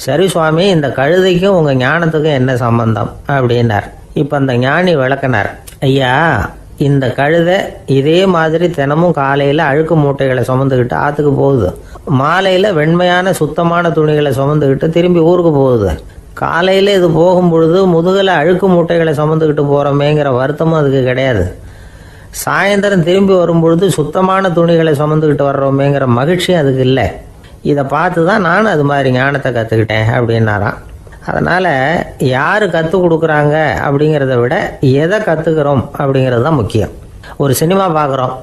Speaker 1: சரி சுவாமி, இந்த கழுதைக்கும் உங்கள் ஞானத்துக்கும் என்ன சம்பந்தம் அப்படின்னார். இப்போ அந்த ஞானி விளக்கினார், ஐயா இந்த கழுதை இதே மாதிரி தினமும் காலையில் அழுக்கு மூட்டைகளை சுமந்துக்கிட்டு ஆற்றுக்கு போகுது, மாலையில் வெண்மையான சுத்தமான துணிகளை சுமந்துக்கிட்டு திரும்பி ஊருக்கு போகுது. காலையில் இது போகும்பொழுது முதுகில் அழுக்கு மூட்டைகளை சுமந்துக்கிட்டு போகிறோமேங்கிற வருத்தமும் அதுக்கு கிடையாது. சாயந்தரம் திரும்பி வரும்பொழுது சுத்தமான துணிகளை சுமந்துக்கிட்டு வர்றோமேங்கிற மகிழ்ச்சியும் அதுக்கு இல்லை. இதை பார்த்து தான் நான் அது மாதிரி ஞானத்தை கற்றுக்கிட்டேன் அப்படின்னாராம். அதனால் யார் கற்றுக் கொடுக்குறாங்க அப்படிங்கிறத விட எதை கற்றுக்கிறோம் அப்படிங்கிறது தான் முக்கியம். ஒரு சினிமா பார்க்குறோம்,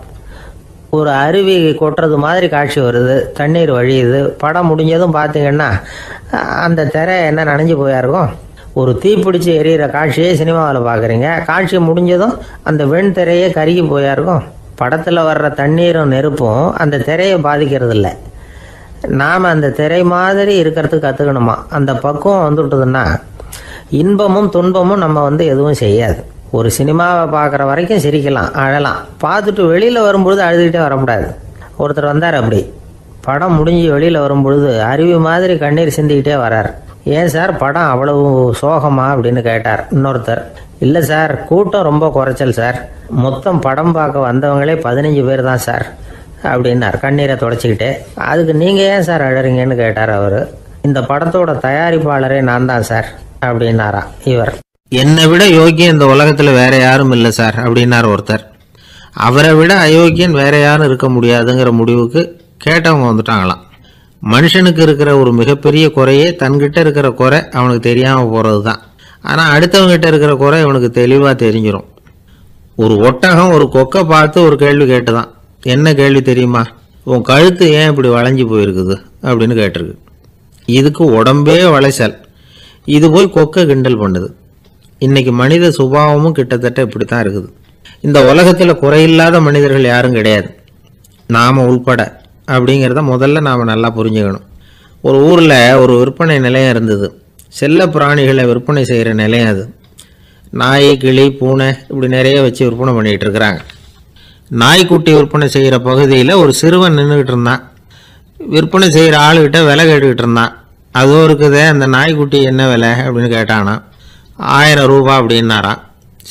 Speaker 1: ஒரு அருவி கொட்டுறது மாதிரி காட்சி வருது, தண்ணீர் வழியுது. படம் முடிஞ்சதும் பார்த்தீங்கன்னா அந்த திரை என்ன நனைஞ்சு போயா இருக்கும். ஒரு தீப்பிடிச்சு எரியிற காட்சியே சினிமாவில் பார்க்குறீங்க, காட்சி முடிஞ்சதும் அந்த வெண் திரையே கருகி போயா இருக்கும். படத்தில் வர்ற தண்ணீரும் நெருப்பும் அந்த திரையை பாதிக்கிறது இல்லை. நாம் அந்த திரை மாதிரி இருக்கிறதுக்கு கற்றுக்கணுமா. அந்த பக்குவம் வந்துவிட்டதுன்னா இன்பமும் துன்பமும் நம்ம எதுவும் செய்யாது. ஒரு சினிமாவை பார்க்குற வரைக்கும் சிரிக்கலாம், அழலாம். பார்த்துட்டு வெளியில் வரும்பொழுது அழுதுகிட்டே வரக்கூடாது. ஒருத்தர் வந்தார், அப்படி படம் முடிஞ்சு வெளியில் வரும்பொழுது அருவி மாதிரி கண்ணீர் சிந்திக்கிட்டே வரார். ஏன் சார் படம் அவ்வளவு சோகமா அப்படின்னு கேட்டார். இன்னொருத்தர், இல்லை சார் கூட்டம் ரொம்ப குறைச்சல் சார், மொத்தம் படம் பார்க்க வந்தவங்களே 15 பேர் தான் சார் அப்படின்னார் கண்ணீரை தொடச்சிக்கிட்டே. அதுக்கு நீங்கள் ஏன் சார் அழறீங்கன்னு கேட்டார் அவர். இந்த படத்தோட தயாரிப்பாளரே நான் தான் சார் அப்படின்னாரா இவர். என்னை விட யோக்கியம் இந்த உலகத்தில் வேற யாரும் இல்லை சார் அப்படின்னார் ஒருத்தர். அவரை விட அயோக்கியன் வேற யாரும் இருக்க முடியாதுங்கிற முடிவுக்கு கேட்டவங்க வந்துட்டாங்களாம். மனுஷனுக்கு இருக்கிற ஒரு மிகப்பெரிய குறையே தன்கிட்ட இருக்கிற குறை அவனுக்கு தெரியாமல் போகிறது தான். ஆனால் அடுத்தவங்ககிட்ட இருக்கிற குறை இவனுக்கு தெளிவாக தெரிஞ்சிடும். ஒரு ஒட்டகம் ஒரு கொக்கை பார்த்து ஒரு கேள்வி கேட்டுதான். என்ன கேள்வி தெரியுமா? உன் கழுத்து ஏன் இப்படி வளைஞ்சி போயிருக்குது அப்படின்னு கேட்டிருக்கு. இதுக்கு உடம்பே வளைச்சல். இது போய் கொக்கை கிண்டல் பண்ணுது. இன்னைக்கு மனித சுபாவமும் கிட்டத்தட்ட இப்படி தான் இருக்குது. இந்த உலகத்தில் குறையில்லாத மனிதர்கள் யாரும் கிடையாது, நாம் உள்பட அப்படிங்கிறத முதல்ல நாம் நல்லா புரிஞ்சுக்கணும். ஒரு ஊரில் ஒரு விற்பனை நிலையம் இருந்தது. செல்ல பிராணிகளை விற்பனை செய்கிற நிலையம் அது. நாய், கிளி, பூனை இப்படி நிறைய வச்சு விற்பனை பண்ணிகிட்டு இருக்கிறாங்க. நாய்க்குட்டி விற்பனை செய்கிற பகுதியில் ஒரு சிறுவன் நின்றுக்கிட்டு இருந்தான். விற்பனை செய்கிற ஆளுகிட்ட விலை கேட்டுக்கிட்டு இருந்தான். அதுவும் இருக்குதே, அந்த நாய்க்குட்டி என்ன விலை அப்படின்னு கேட்டானா. 1000 ரூபா அப்படின்னாரான்.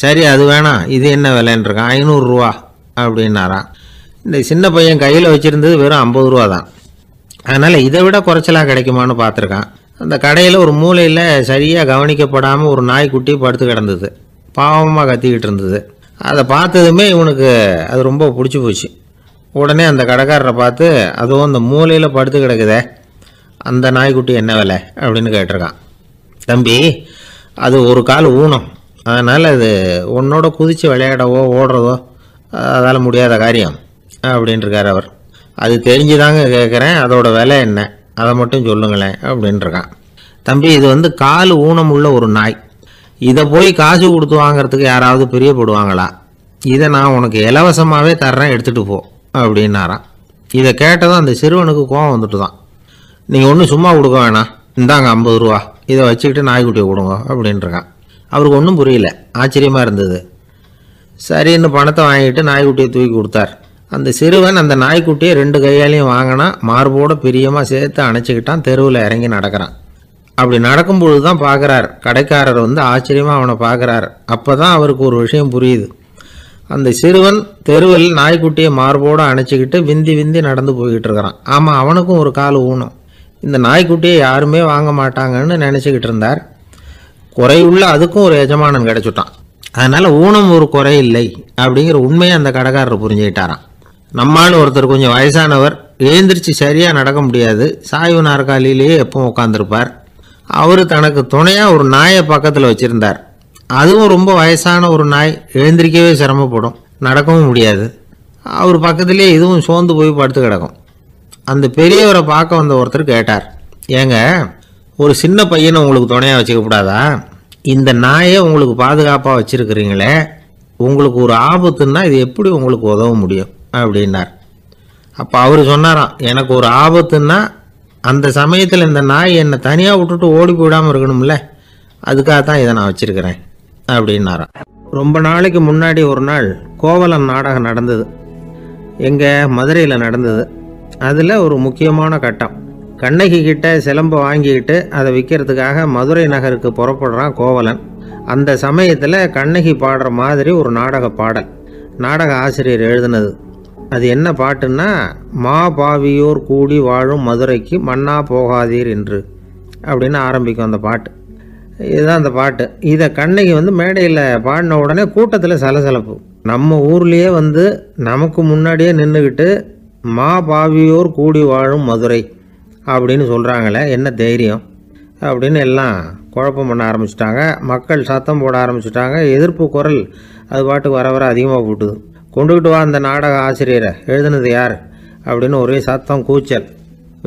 Speaker 1: சரி அது வேணாம், இது என்ன விலைன்னு இருக்கான். 500 ரூபா அப்படின்னாரான். இந்த சின்ன பையன் கையில் வச்சுருந்தது வெறும் 50 ரூபா தான். அதனால் இதை விட குறைச்சலாக கிடைக்குமான்னு பார்த்துருக்கான். அந்த கடையில் ஒரு மூலையில் சரியாக கவனிக்கப்படாமல் ஒரு நாய்க்குட்டி படுத்து கிடந்தது. பாவமாக கத்திக்கிட்டு இருந்தது. அதை பார்த்ததுமே இவனுக்கு அது ரொம்ப பிடிச்சி போச்சு. உடனே அந்த கடைக்காரரை பார்த்து, அதுவும் அந்த மூலையில் படுத்து கிடக்குதே அந்த நாய்க்குட்டி என்ன விலை அப்படின்னு கேட்டிருக்கான். தம்பி, அது ஒரு கால் ஊனம், அதனால் அது உன்னோட குதித்து விளையாடவோ ஓடுறதோ அதால் முடியாத காரியம் அப்படின்ட்டுருக்கார் அவர். அது தெரிஞ்சுதாங்க கேட்குறேன், அதோட விலை என்ன அதை மட்டும் சொல்லுங்களேன் அப்படின்ட்டுருக்கான். தம்பி, இது கால் ஊனம் உள்ள ஒரு நாய். இதை போய் காசு கொடுத்து வாங்கிறதுக்கு யாராவது பிரியப்படுவாங்களா? இதை நான் உனக்கு இலவசமாகவே தர்றேன், எடுத்துகிட்டு போ அப்படின்னாரான். இதை கேட்டதும் அந்த சிறுவனுக்கு கோபம் வந்துட்டு தான். நீங்கள் ஒன்றும் சும்மா கொடுக்க வேணாம், இந்தாங்க 50 ரூபா, இதை வச்சுக்கிட்டு நாய்க்குட்டியை கொடுங்க அப்படின்ட்டுருக்கான். அவருக்கு ஒன்றும் புரியல, ஆச்சரியமாக இருந்தது. சரின்னு பணத்தை வாங்கிட்டு நாய்க்குட்டியை தூக்கி கொடுத்தார். அந்த சிறுவன் அந்த நாய்க்குட்டியை 2 கையாலையும் வாங்கினா, மார்போட பிரியமாக சேர்த்து அணைச்சிக்கிட்டான். தெருவில் இறங்கி நடக்கிறான். அப்படி நடக்கும்பொழுது தான் பார்க்குறார், கடைக்காரர் ஆச்சரியமாக அவனை பார்க்குறார். அப்போ தான் அவருக்கு ஒரு விஷயம் புரியுது.
Speaker 2: அந்த சிறுவன் தெருவில் நாய்க்குட்டியை மார்போடு அணைச்சிக்கிட்டு விந்தி விந்தி நடந்து போய்கிட்டு இருக்கிறான். ஆமாம், அவனுக்கும் ஒரு கால் ஊனம். இந்த நாய்க்குட்டியை யாருமே வாங்க மாட்டாங்கன்னு நினச்சிக்கிட்டு இருந்தார். குறையுள்ள அதுக்கும் ஒரு எஜமானன் கிடைச்சுட்டான். அதனால் ஊனம் ஒரு குறை இல்லை அப்படிங்கிற உண்மையை அந்த கடைக்காரர் புரிஞ்சுக்கிட்டாராம். நம்மால் ஒருத்தர் கொஞ்சம் வயசானவர், எழுந்திரிச்சு சரியாக நடக்க முடியாது, சாய்வு நாற்காலியிலேயே எப்பவும் உட்காந்துருப்பார். அவர் தனக்கு துணையாக ஒரு நாயை பக்கத்தில் வச்சுருந்தார். அதுவும் ரொம்ப வயசான ஒரு நாய், எழுந்திரிக்கவே சிரமப்படும், நடக்கவும் முடியாது. அவர் பக்கத்துலேயே இதுவும் சோர்ந்து போய் படுத்து கிடக்கும். அந்த பெரியவரை பார்க்க வந்த ஒருத்தர் கேட்டார், ஏங்க, ஒரு சின்ன பையனை உங்களுக்கு துணையாக வச்சுக்கப்படாதா? இந்த நாயை உங்களுக்கு பாதுகாப்பாக வச்சுருக்கிறீங்களே, உங்களுக்கு ஒரு ஆபத்துன்னா இது எப்படி உங்களுக்கு உதவ முடியும் அப்படின்னார். அப்போ அவர் சொன்னாராம், எனக்கு ஒரு ஆபத்துன்னா அந்த சமயத்தில் இந்த நாய் என்னை தனியாக விட்டுட்டு ஓடி போயிடாமல் இருக்கணும்ல, அதுக்காக தான் இதை நான் வச்சுருக்கிறேன் அப்படின்னாராம். ரொம்ப நாளைக்கு முன்னாடி ஒரு நாள் கோவலன் நாடகம் நடந்தது. எங்கள் மதுரையில் நடந்தது. அதில் ஒரு முக்கியமான கட்டம், கண்ணகி கிட்ட சிலம்பை வாங்கிக்கிட்டு அதை விற்கிறதுக்காக மதுரை நகருக்கு புறப்படுறான் கோவலன். அந்த சமயத்தில் கண்ணகி பாடுற மாதிரி ஒரு நாடக பாடல், நாடக ஆசிரியர் எழுதினது. அது என்ன பாட்டுன்னா, மா பாவியோர் கூடி வாழும் மதுரைக்கு மன்னா போகாதீர் என்று அப்படின்னு ஆரம்பிக்கும் அந்த பாட்டு. இதுதான் அந்த பாட்டு. இதை கண்ணகி மேடையில் பாடின உடனே கூட்டத்தில் சலசலப்பு. நம்ம ஊர்லேயே நமக்கு முன்னாடியே நின்றுக்கிட்டு மா பாவியோர் கூடி வாழும் மதுரை அப்படின்னு சொல்கிறாங்களே, என்ன தைரியம் அப்படின்னு எல்லாம் குழப்பம் பண்ண ஆரம்பிச்சிட்டாங்க. மக்கள் சத்தம் போட ஆரம்பிச்சிட்டாங்க. எதிர்ப்பு குரல் அது பாட்டுக்கு வர வர அதிகமாக போட்டுது. கொண்டுக்கிட்டு வா அந்த நாடக ஆசிரியரை, எழுதுனது யார் அப்படின்னு ஒரே சத்தம், கூச்சல்.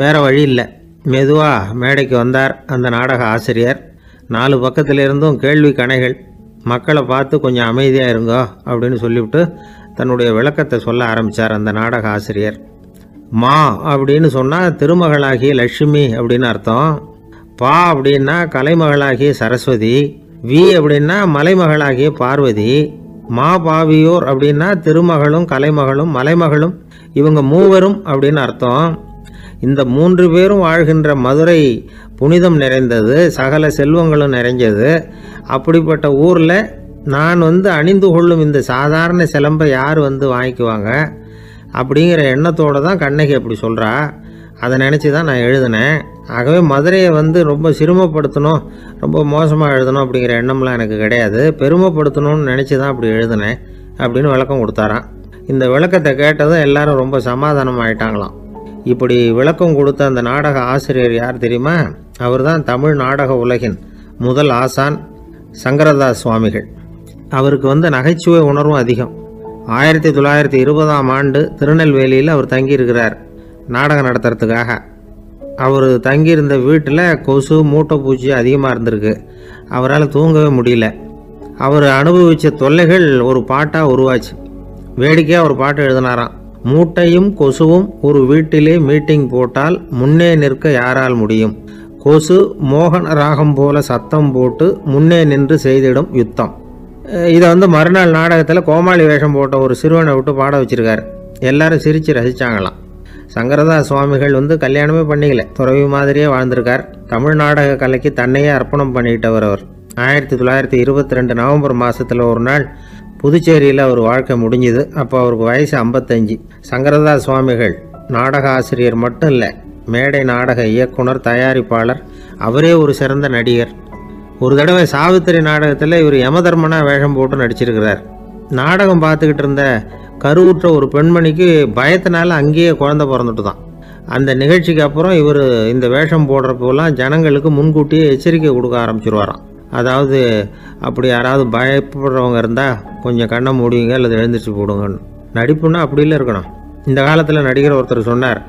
Speaker 2: வேறு வழி இல்லை. மெதுவாக மேடைக்கு வந்தார் அந்த நாடக ஆசிரியர். 4 பக்கத்திலிருந்தும் கேள்வி கணைகள். மக்களை பார்த்து கொஞ்சம் அமைதியாக இருங்கோ அப்படின்னு சொல்லிவிட்டு தன்னுடைய விளக்கத்தை சொல்ல ஆரம்பித்தார் அந்த நாடக ஆசிரியர். மா அப்படின்னு சொன்னால் திருமகளாகிய லட்சுமி அப்படின்னு அர்த்தம். பா அப்படின்னா கலைமகளாகிய சரஸ்வதி. வி அப்படின்னா மலைமகளாகிய பார்வதி. மா பாவியோர் அப்படின்னா திருமகளும் கலைமகளும் மலைமகளும், இவங்க மூவரும் அப்படின்னு அர்த்தம். இந்த 3 பேரும் வாழ்கின்ற மதுரை புனிதம் நிறைந்தது, சகல செல்வங்களும் நிறைஞ்சது. அப்படிப்பட்ட ஊரில் நான் அணிந்து கொள்ளும் இந்த சாதாரண சிலம்பை யார் வாங்கிக்குவாங்க அப்படிங்கிற எண்ணத்தோடு தான் கண்ணகி அப்படி சொல்கிறா. அதை நினச்சி தான் நான் எழுதினேன். ஆகவே மதுரையை ரொம்ப சிரமப்படுத்தணும், ரொம்ப மோசமாக எழுதணும் அப்படிங்கிற எண்ணம்லாம் எனக்கு கிடையாது, பெருமைப்படுத்தணும்னு நினச்சி தான் அப்படி எழுதினேன் அப்படின்னு விளக்கம் கொடுத்தாராம். இந்த விளக்கத்தை கேட்டதும் எல்லாரும் ரொம்ப சமாதானம் ஆயிட்டாங்களாம். இப்படி விளக்கம் கொடுத்த அந்த நாடக ஆசிரியர் யார் தெரியுமா? அவர் தான் தமிழ் நாடக உலகின் முதல் ஆசான் சங்கரதாஸ் சுவாமிகள். அவருக்கு நகைச்சுவை உணர்வும் அதிகம். 1920ஆம் ஆண்டு திருநெல்வேலியில் அவர் தங்கியிருக்கிறார் நாடகம் நடத்துறதுக்காக. அவர் தங்கியிருந்த வீட்டில் கொசு மூட்டை பூச்சி அதிகமாக இருந்திருக்கு. அவரால் தூங்கவே முடியல. அவர் அனுபவித்த தொல்லைகள் ஒரு பாட்டாக உருவாச்சு. வேடிக்கையாக ஒரு பாட்டு எழுதினாராம். மூட்டையும் கொசுவும் ஒரு வீட்டிலே மீட்டிங் போட்டால் முன்னே நிற்க யாரால் முடியும்? கொசு மோகன ராகம் போல சத்தம் போட்டு முன்னே நின்று செய்திடும் யுத்தம். இதை மறுநாள் நாடகத்தில் கோமாளி வேஷம் போட்ட ஒரு சிறுவனை விட்டு பாட வச்சிருக்காரு. எல்லாரும் சிரித்து ரசித்தாங்களாம். சங்கரதாஸ் சுவாமிகள் கல்யாணமே பண்ணிக்கல, துறவி மாதிரியே வாழ்ந்திருக்கார். தமிழ் நாடக கலைக்கு தன்னையே அர்ப்பணம் பண்ணிக்கிட்டவர் அவர். 1922 நவம்பர் மாதத்தில் ஒரு நாள் புதுச்சேரியில் அவர் வாழ்க்கை முடிஞ்சுது. அப்போ அவருக்கு வயசு 55. சங்கரதாஸ் சுவாமிகள் நாடக ஆசிரியர் மட்டும் இல்லை, மேடை நாடக இயக்குனர், தயாரிப்பாளர். அவரே ஒரு சிறந்த நடிகர். ஒரு தடவை சாவித்திரி நாடகத்தில் இவர் யமதர்மனா வேஷம் போட்டு நடிச்சிருக்கிறார். நாடகம் பார்த்துக்கிட்டு இருந்த கருவுற்ற ஒரு பெண்மணிக்கு பயத்தினால அங்கேயே குழந்தை பிறந்துட்டு தான். அந்த நிகழ்ச்சிக்கு அப்புறம் இவர் இந்த வேஷம் போடுறப்போலாம் ஜனங்களுக்கு முன்கூட்டியே எச்சரிக்கை கொடுக்க ஆரம்பிச்சிருவாராம். அதாவது அப்படி யாராவது பயப்படுறவங்க இருந்தால் கொஞ்சம் கண்ணை மூடுவீங்க அல்லது எழுந்திரிச்சு போடுங்கன்னு. நடிப்புன்னா அப்படிலாம் இருக்கணும். இந்த காலத்தில் நடிகர் ஒருத்தர் சொன்னார்,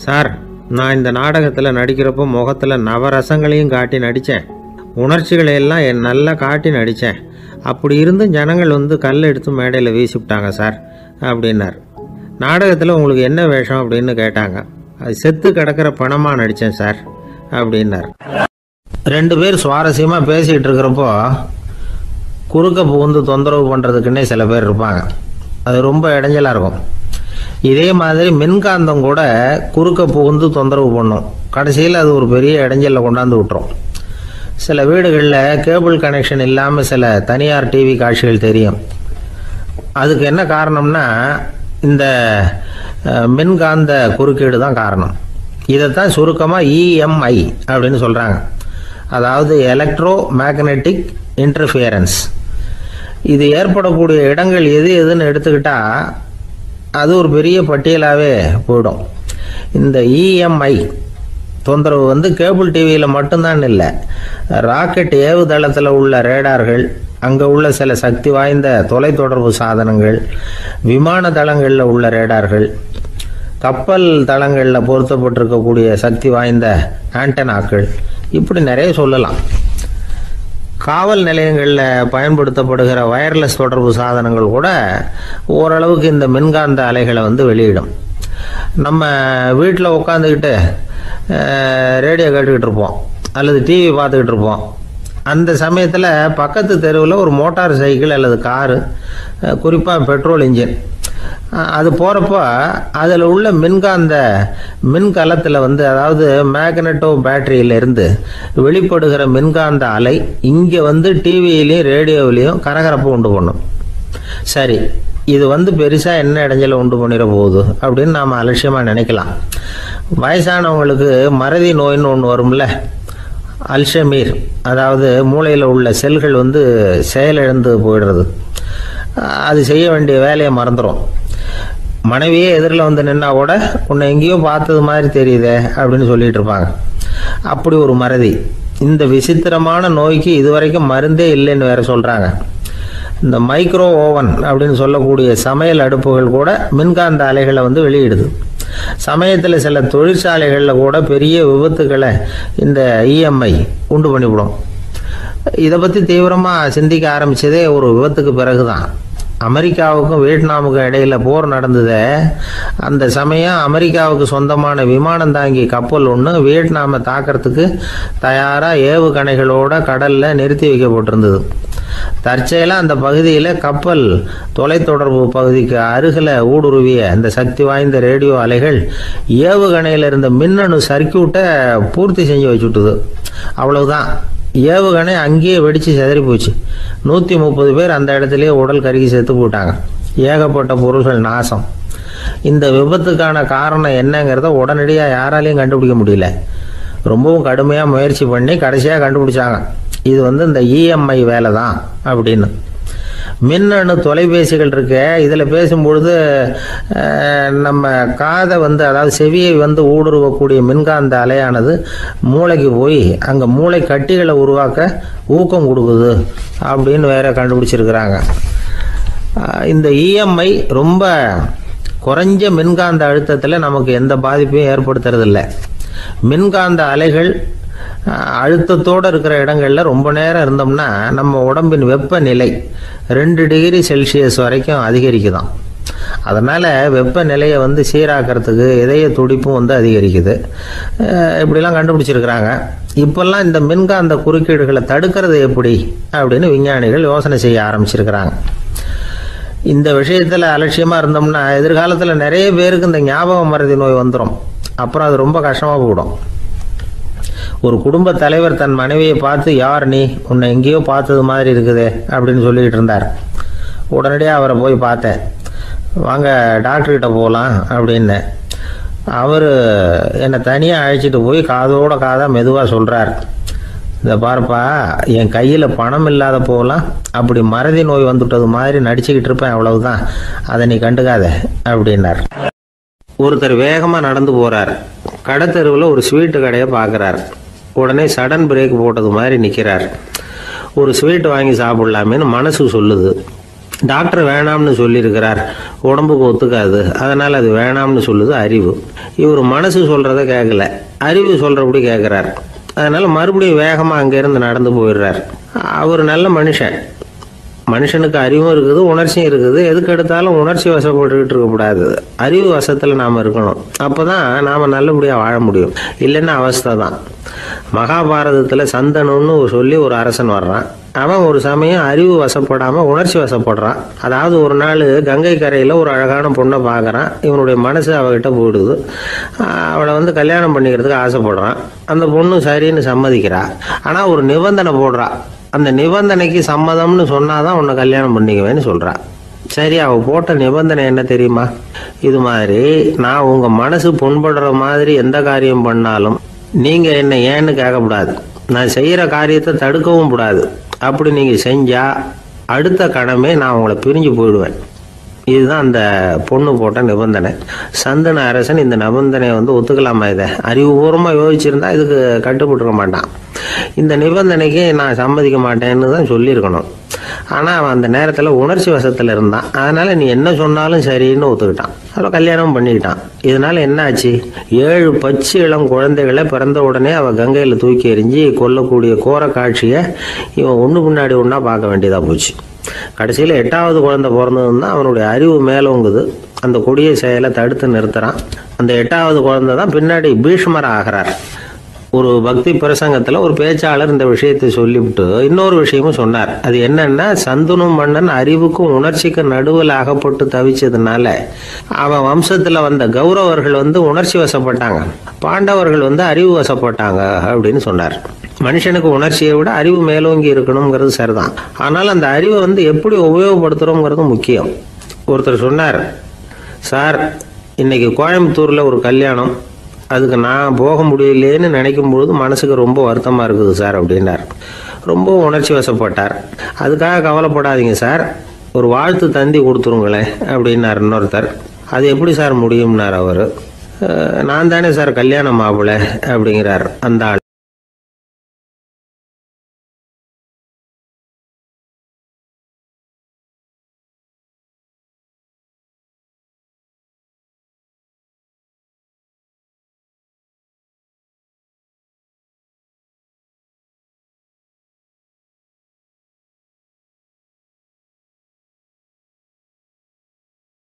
Speaker 2: சார், நான் இந்த நாடகத்தில் நடிக்கிறப்போ முகத்தில் நவரசங்களையும் காட்டி நடித்தேன், உணர்ச்சிகளை எல்லாம் நல்லா காட்டி நடித்தேன். அப்படி இருந்தும் ஜனங்கள் கல்லை எடுத்து மேடையில் வீசிவிட்டாங்க சார் அப்படின்னார். நாடகத்தில் உங்களுக்கு என்ன வேஷம் அப்படின்னு கேட்டாங்க. அது செத்து கிடக்கிற பணமாக நடித்தேன் சார் அப்படின்னார். 2 பேர் சுவாரஸ்யமாக பேசிகிட்டு இருக்கிறப்போ குறுக்க புகுந்து தொந்தரவு பண்ணுறதுக்குன்னே சில பேர் இருப்பாங்க. அது ரொம்ப இடைஞ்சலாக இருக்கும். இதே மாதிரி மின்காந்தம் கூட குறுக்க புகுந்து தொந்தரவு பண்ணும். கடைசியில் அது ஒரு பெரிய இடைஞ்சலில் கொண்டாந்து விட்டுரும். சில வீடுகளில் கேபிள் கனெக்ஷன் இல்லாமல் சில தனியார் டிவி காட்சிகள் தெரியும். அதுக்கு என்ன காரணம்னா இந்த மின்காந்த குறுக்கீடு தான் காரணம். இதைத்தான் சுருக்கமாக இஎம்ஐ அப்படின்னு சொல்கிறாங்க. அதாவது எலக்ட்ரோ மேக்னெட்டிக் இன்டர்ஃபியரன்ஸ். இது ஏற்படக்கூடிய இடங்கள் எது எதுன்னு எடுத்துக்கிட்டால் அது ஒரு பெரிய பட்டியலாகவே போயிடும். இந்த இஎம்ஐ தொந்தரவு வந்து கேபிள் டிவியில் மட்டும்தான் இல்லை, ராக்கெட் ஏவுதளத்தில் உள்ள ரேடார்கள், அங்கே உள்ள சில சக்தி வாய்ந்த தொலைத்தொடர்பு சாதனங்கள், விமான தளங்களில் உள்ள ரேடார்கள், கப்பல் தளங்களில் பொருத்தப்பட்டிருக்கக்கூடிய சக்தி வாய்ந்த ஆண்டனாக்கள், இப்படி நிறைய சொல்லலாம். காவல் நிலையங்களில் பயன்படுத்தப்படுகிற வயர்லெஸ் தொடர்பு சாதனங்கள் கூட ஓரளவுக்கு இந்த மின்காந்த அலைகளை வந்து வெளியிடும். நம்ம வீட்டில் உட்காந்துக்கிட்டு ரேடியோ கேட்டுக்கிட்டு இருப்போம் அல்லது டிவி பார்த்துக்கிட்டு இருப்போம். அந்த சமயத்தில் பக்கத்து தெருவில் ஒரு மோட்டார் சைக்கிள் அல்லது காரு, குறிப்பாக பெட்ரோல் இன்ஜின், அது போகிறப்போ அதில் உள்ள மின்கலத்தில் வந்து, அதாவது மேக்னெட்டோ பேட்டரியிலிருந்து வெளிப்படுகிற மின்காந்த அலை இங்கே வந்து டிவியிலையும் ரேடியோவிலையும் கரகரப்பு உண்டு பண்ணும். சரி, இது வந்து பெருசாக என்ன இடைஞ்சலை உண்டு பண்ணிட போகுது அப்படின்னு நாம் அலட்சியமாக நினைக்கலாம். வயசானவங்களுக்கு மறதி நோயின்னு ஒன்று வரும்ல, அல்ஷமீர், அதாவது மூளையில் உள்ள செல்கள் வந்து செயலிழந்து போயிடுறது, அது செய்ய வேண்டிய வேலையை மறந்துடும். மனைவியே எதிரில் வந்து நின்னா கூட உன்னை எங்கேயோ பார்த்தது மாதிரி தெரியுதே அப்படின்னு சொல்லிட்டு இருப்பாங்க. அப்படி ஒரு மறதி. இந்த விசித்திரமான நோய்க்கு இதுவரைக்கும் மருந்தே இல்லைன்னு வேற சொல்கிறாங்க. இந்த மைக்ரோ ஓவன் அப்படின்னு சொல்லக்கூடிய சமையல் அடுப்புகள் கூட மின்காந்த அலைகளை வந்து வெளியிடுது. சமயத்தில் சில தொழிற்சாலைகளில் கூட பெரிய விபத்துக்களை இந்த இஎம்ஐ உண்டு பண்ணிவிடும். இதை பற்றி தீவிரமாக சிந்திக்க ஆரம்பித்ததே ஒரு விபத்துக்கு பிறகு தான். அமெரிக்காவுக்கும் வியட்நாமுக்கும் இடையில் போர் நடந்தது. அந்த சமயம் அமெரிக்காவுக்கு சொந்தமான விமானம் தாங்கி கப்பல் ஒன்று வியட்நாமை தாக்கிறதுக்கு தயாராக ஏவுகணைகளோட கடலில் நிறுத்தி வைக்கப்பட்டிருந்தது. தற்செயலாக அந்த பகுதியில் கப்பல் தொலைத்தொடர்பு பகுதிக்கு அருகில் ஊடுருவிய அந்த சக்தி வாய்ந்த ரேடியோ அலைகள் ஏவுகணையில் இருந்த மின்னணு சர்க்கியூட்டை பூர்த்தி செஞ்சு வச்சுட்டுது. அவ்வளவுதான், ஏவுகணை அங்கேயே வெடித்து சிதறி போச்சு. 130 பேர் அந்த இடத்துலயே உடல் கருகி செத்து போட்டாங்க. ஏகப்பட்ட பொருள்கள் நாசம். இந்த விபத்துக்கான காரணம் என்னங்கிறத உடனடியாக யாராலையும் கண்டுபிடிக்க முடியல. ரொம்பவும் கடுமையாக முயற்சி பண்ணி கடைசியாக கண்டுபிடிச்சாங்க, இது வந்து இந்த இஎம்ஐ வேலை தான் அப்படின்னு. மின்னணு தொலைபேசிகள் இருக்க, இதில் பேசும்பொழுது நம்ம காதை வந்து, அதாவது செவியை வந்து ஊடுருவக்கூடிய மின்காந்த அலையானது மூளைக்கு போய் அங்கே மூளை கட்டிகளை உருவாக்க ஊக்கம் கொடுக்குது அப்படின்னு வேற கண்டுபிடிச்சிருக்கிறாங்க. இந்த இஎம்ஐ ரொம்ப குறைஞ்ச மின்காந்த அழுத்தத்தில் நமக்கு எந்த பாதிப்பையும் ஏற்படுத்துறதில்ல. மின்காந்த அலைகள் அழுத்தத்தோடு இருக்கிற இடங்களில் ரொம்ப நேரம் இருந்தோம்னா நம்ம உடம்பின் வெப்பநிலை 2 டிகிரி செல்சியஸ் வரைக்கும் அதிகரிக்குதாம். அதனால் வெப்பநிலையை வந்து சீராக்கிறதுக்கு இதய துடிப்பும் வந்து அதிகரிக்குது. இப்படிலாம் கண்டுபிடிச்சிருக்கிறாங்க. இப்போல்லாம் இந்த மின்காந்த குறுக்கீடுகளை தடுக்கிறது எப்படி அப்படின்னு விஞ்ஞானிகள் யோசனை செய்ய ஆரம்பிச்சிருக்கிறாங்க. இந்த விஷயத்தில் அலட்சியமாக இருந்தோம்னா எதிர்காலத்தில் நிறைய பேருக்கு இந்த ஞாபக மறதி நோய் வந்துடும். அப்புறம் அது ரொம்ப கஷ்டமாக போயிடும். ஒரு குடும்ப தலைவர் தன் மனைவியை பார்த்து, யார் நீ, உன்னை எங்கேயோ பார்த்தது மாதிரி இருக்குதே அப்படின்னு சொல்லிக்கிட்டு இருந்தார். உடனடியாக அவரை போய் பார்த்தேன். வாங்க டாக்டர்கிட்ட போகலாம் அப்படின்னு. அவர் என்னை தனியாக அழைச்சிட்டு போய் காதோட காதாக மெதுவாக சொல்கிறார், இதை பாருப்பா, என் கையில் பணம் இல்லாத போகலாம் அப்படி மறதி நோய் வந்துவிட்டது மாதிரி நடிச்சுக்கிட்டு இருப்பேன், அவ்வளவுதான், அதை நீ கண்டுக்காத அப்படின்னார். ஒருத்தர் வேகமாக நடந்து போகிறார். கடைத்தெருவில் ஒரு ஸ்வீட்டு கடையை பார்க்குறார். உடனே சடன் பிரேக் போட்டது மாதிரி நிற்கிறார். ஒரு ஸ்வீட் வாங்கி சாப்பிடலாமேன்னு மனசு சொல்லுது. டாக்டர் வேணாம்னு சொல்லியிருக்கிறார், உடம்புக்கு ஒத்துக்காது, அதனால் அது வேணாம்னு சொல்லுது அறிவு. இவர் மனசு சொல்கிறத கேட்கல, அறிவு சொல்கிறபடி கேட்குறார். அதனால் மறுபடியும் வேகமாக அங்கேருந்து நடந்து போயிடுறார். அவர் நல்ல மனுஷனுக்கு அறிவும் இருக்குது, உணர்ச்சியும் இருக்குது. எதுக்கு எடுத்தாலும் உணர்ச்சி வசப்பட்டுக்கிட்டு இருக்கக்கூடாது, அறிவு வசத்தில் நாம் இருக்கணும். அப்போ தான் நாம் நல்லபடியாக வாழ முடியும். இல்லைன்னா அவஸ்தை தான். மகாபாரதத்தில் சந்தனுன்னு சொல்லி ஒரு அரசன் வர்றான். அவன் ஒரு சமயம் அறிவு வசப்படாமல் உணர்ச்சி வசப்படுறான். அதாவது ஒரு நாள் கங்கை கரையில் ஒரு அழகான பொண்ணை பார்க்குறான். இவனுடைய மனசு அவகிட்ட போயிடுது. அவளை வந்து கல்யாணம் பண்ணிக்கிறதுக்கு ஆசைப்படுறான். அந்த பொண்ணு சரின்னு சம்மதிக்கிறா. ஆனால் ஒரு நிபந்தனை போடுறா. அந்த நிபந்தனைக்கு சம்மதம்னு சொன்னாதான் உன்னை கல்யாணம் பண்ணிக்குவேன்னு சொல்கிறா. சரி, அவ போட்ட நிபந்தனை என்ன தெரியுமா? இது மாதிரி நான் உங்க மனசு புண்படுற மாதிரி எந்த காரியம் பண்ணாலும் நீங்க என்ன ஏன்னு கேட்கக்கூடாது, நான் செய்யற காரியத்தை தடுக்கவும் கூடாது. அப்படி நீங்க செஞ்சா அடுத்த கணமே நான் உங்களை பிரிஞ்சு போயிடுவேன். இதுதான் அந்த பொண்ணு போட்ட நிபந்தனை. சந்தன அரசன் இந்த நிபந்தனையை ஒத்துக்கலாமா? இதை அறிவுபூர்வமாக யோசிச்சிருந்தா இதுக்கு கட்டுப்பட்டுருக்க மாட்டான். இந்த நிபந்தனைக்கு நான் சம்மதிக்க மாட்டேன்னு தான் சொல்லியிருக்கணும். ஆனால் அவன் அந்த நேரத்தில் உணர்ச்சி வசத்தில் இருந்தான். அதனால நீ என்ன சொன்னாலும் சரின்னு ஒத்துக்கிட்டான். அப்புறம் கல்யாணம் பண்ணிக்கிட்டான். இதனால என்ன ஆச்சு? 7 பச்சை இளம் குழந்தைகளை பிறந்த உடனே அவள் கங்கையில் தூக்கி எறிஞ்சி கொல்லக்கூடிய கோர காட்சியை இவன் ஒன்று பின்னாடி ஒன்றா பார்க்க வேண்டியதாக போச்சு. கடைசியில் 8வது குழந்தை பிறந்ததுன்னா அவனுடைய அறிவு மேலோங்குது. அந்த கொடிய செயலை தடுத்து நிறுத்துறான். அந்த 8வது குழந்தை தான் பின்னாடி பீஷ்மர் ஆகிறார். ஒரு பக்தி பிரசங்கத்தில் ஒரு பேச்சாளர் இந்த விஷயத்தை சொல்லிவிட்டு இன்னொரு விஷயமும் சொன்னார். அது என்னன்னா, சந்தனு மன்னன் அறிவுக்கும் உணர்ச்சிக்கும் நடுவில் அகப்பட்டு தவிச்சதுனால அவன் வம்சத்தில் வந்த கௌரவர்கள் உணர்ச்சி வசப்பட்டாங்க, பாண்டவர்கள் அறிவு வசப்பட்டாங்க அப்படின்னு சொன்னார். மனுஷனுக்கு உணர்ச்சியை விட அறிவு மேலோங்கி இருக்கணுங்கிறது சரிதான். ஆனால் அந்த அறிவை எப்படி உபயோகப்படுத்துகிறோங்கிறது முக்கியம். ஒருத்தர் சொன்னார், சார் இன்னைக்கு கோயம்புத்தூரில் ஒரு கல்யாணம், அதுக்கு நான் போக முடியலேன்னு நினைக்கும் பொழுது மனசுக்கு ரொம்ப வருத்தமாக இருக்குது சார் அப்படின்னார். ரொம்ப உணர்ச்சி வசப்பட்டார். அதுக்காக கவலைப்படாதீங்க சார், ஒரு வாழ்த்து தந்தி கொடுத்துருங்களேன் அப்படின்னார் இன்னொருத்தர். அது எப்படி சார் முடியும்னார் அவர். நான் தானே சார் கல்யாணம் மாப்பிள்ளை அப்படிங்கிறார் அந்த ஆள்.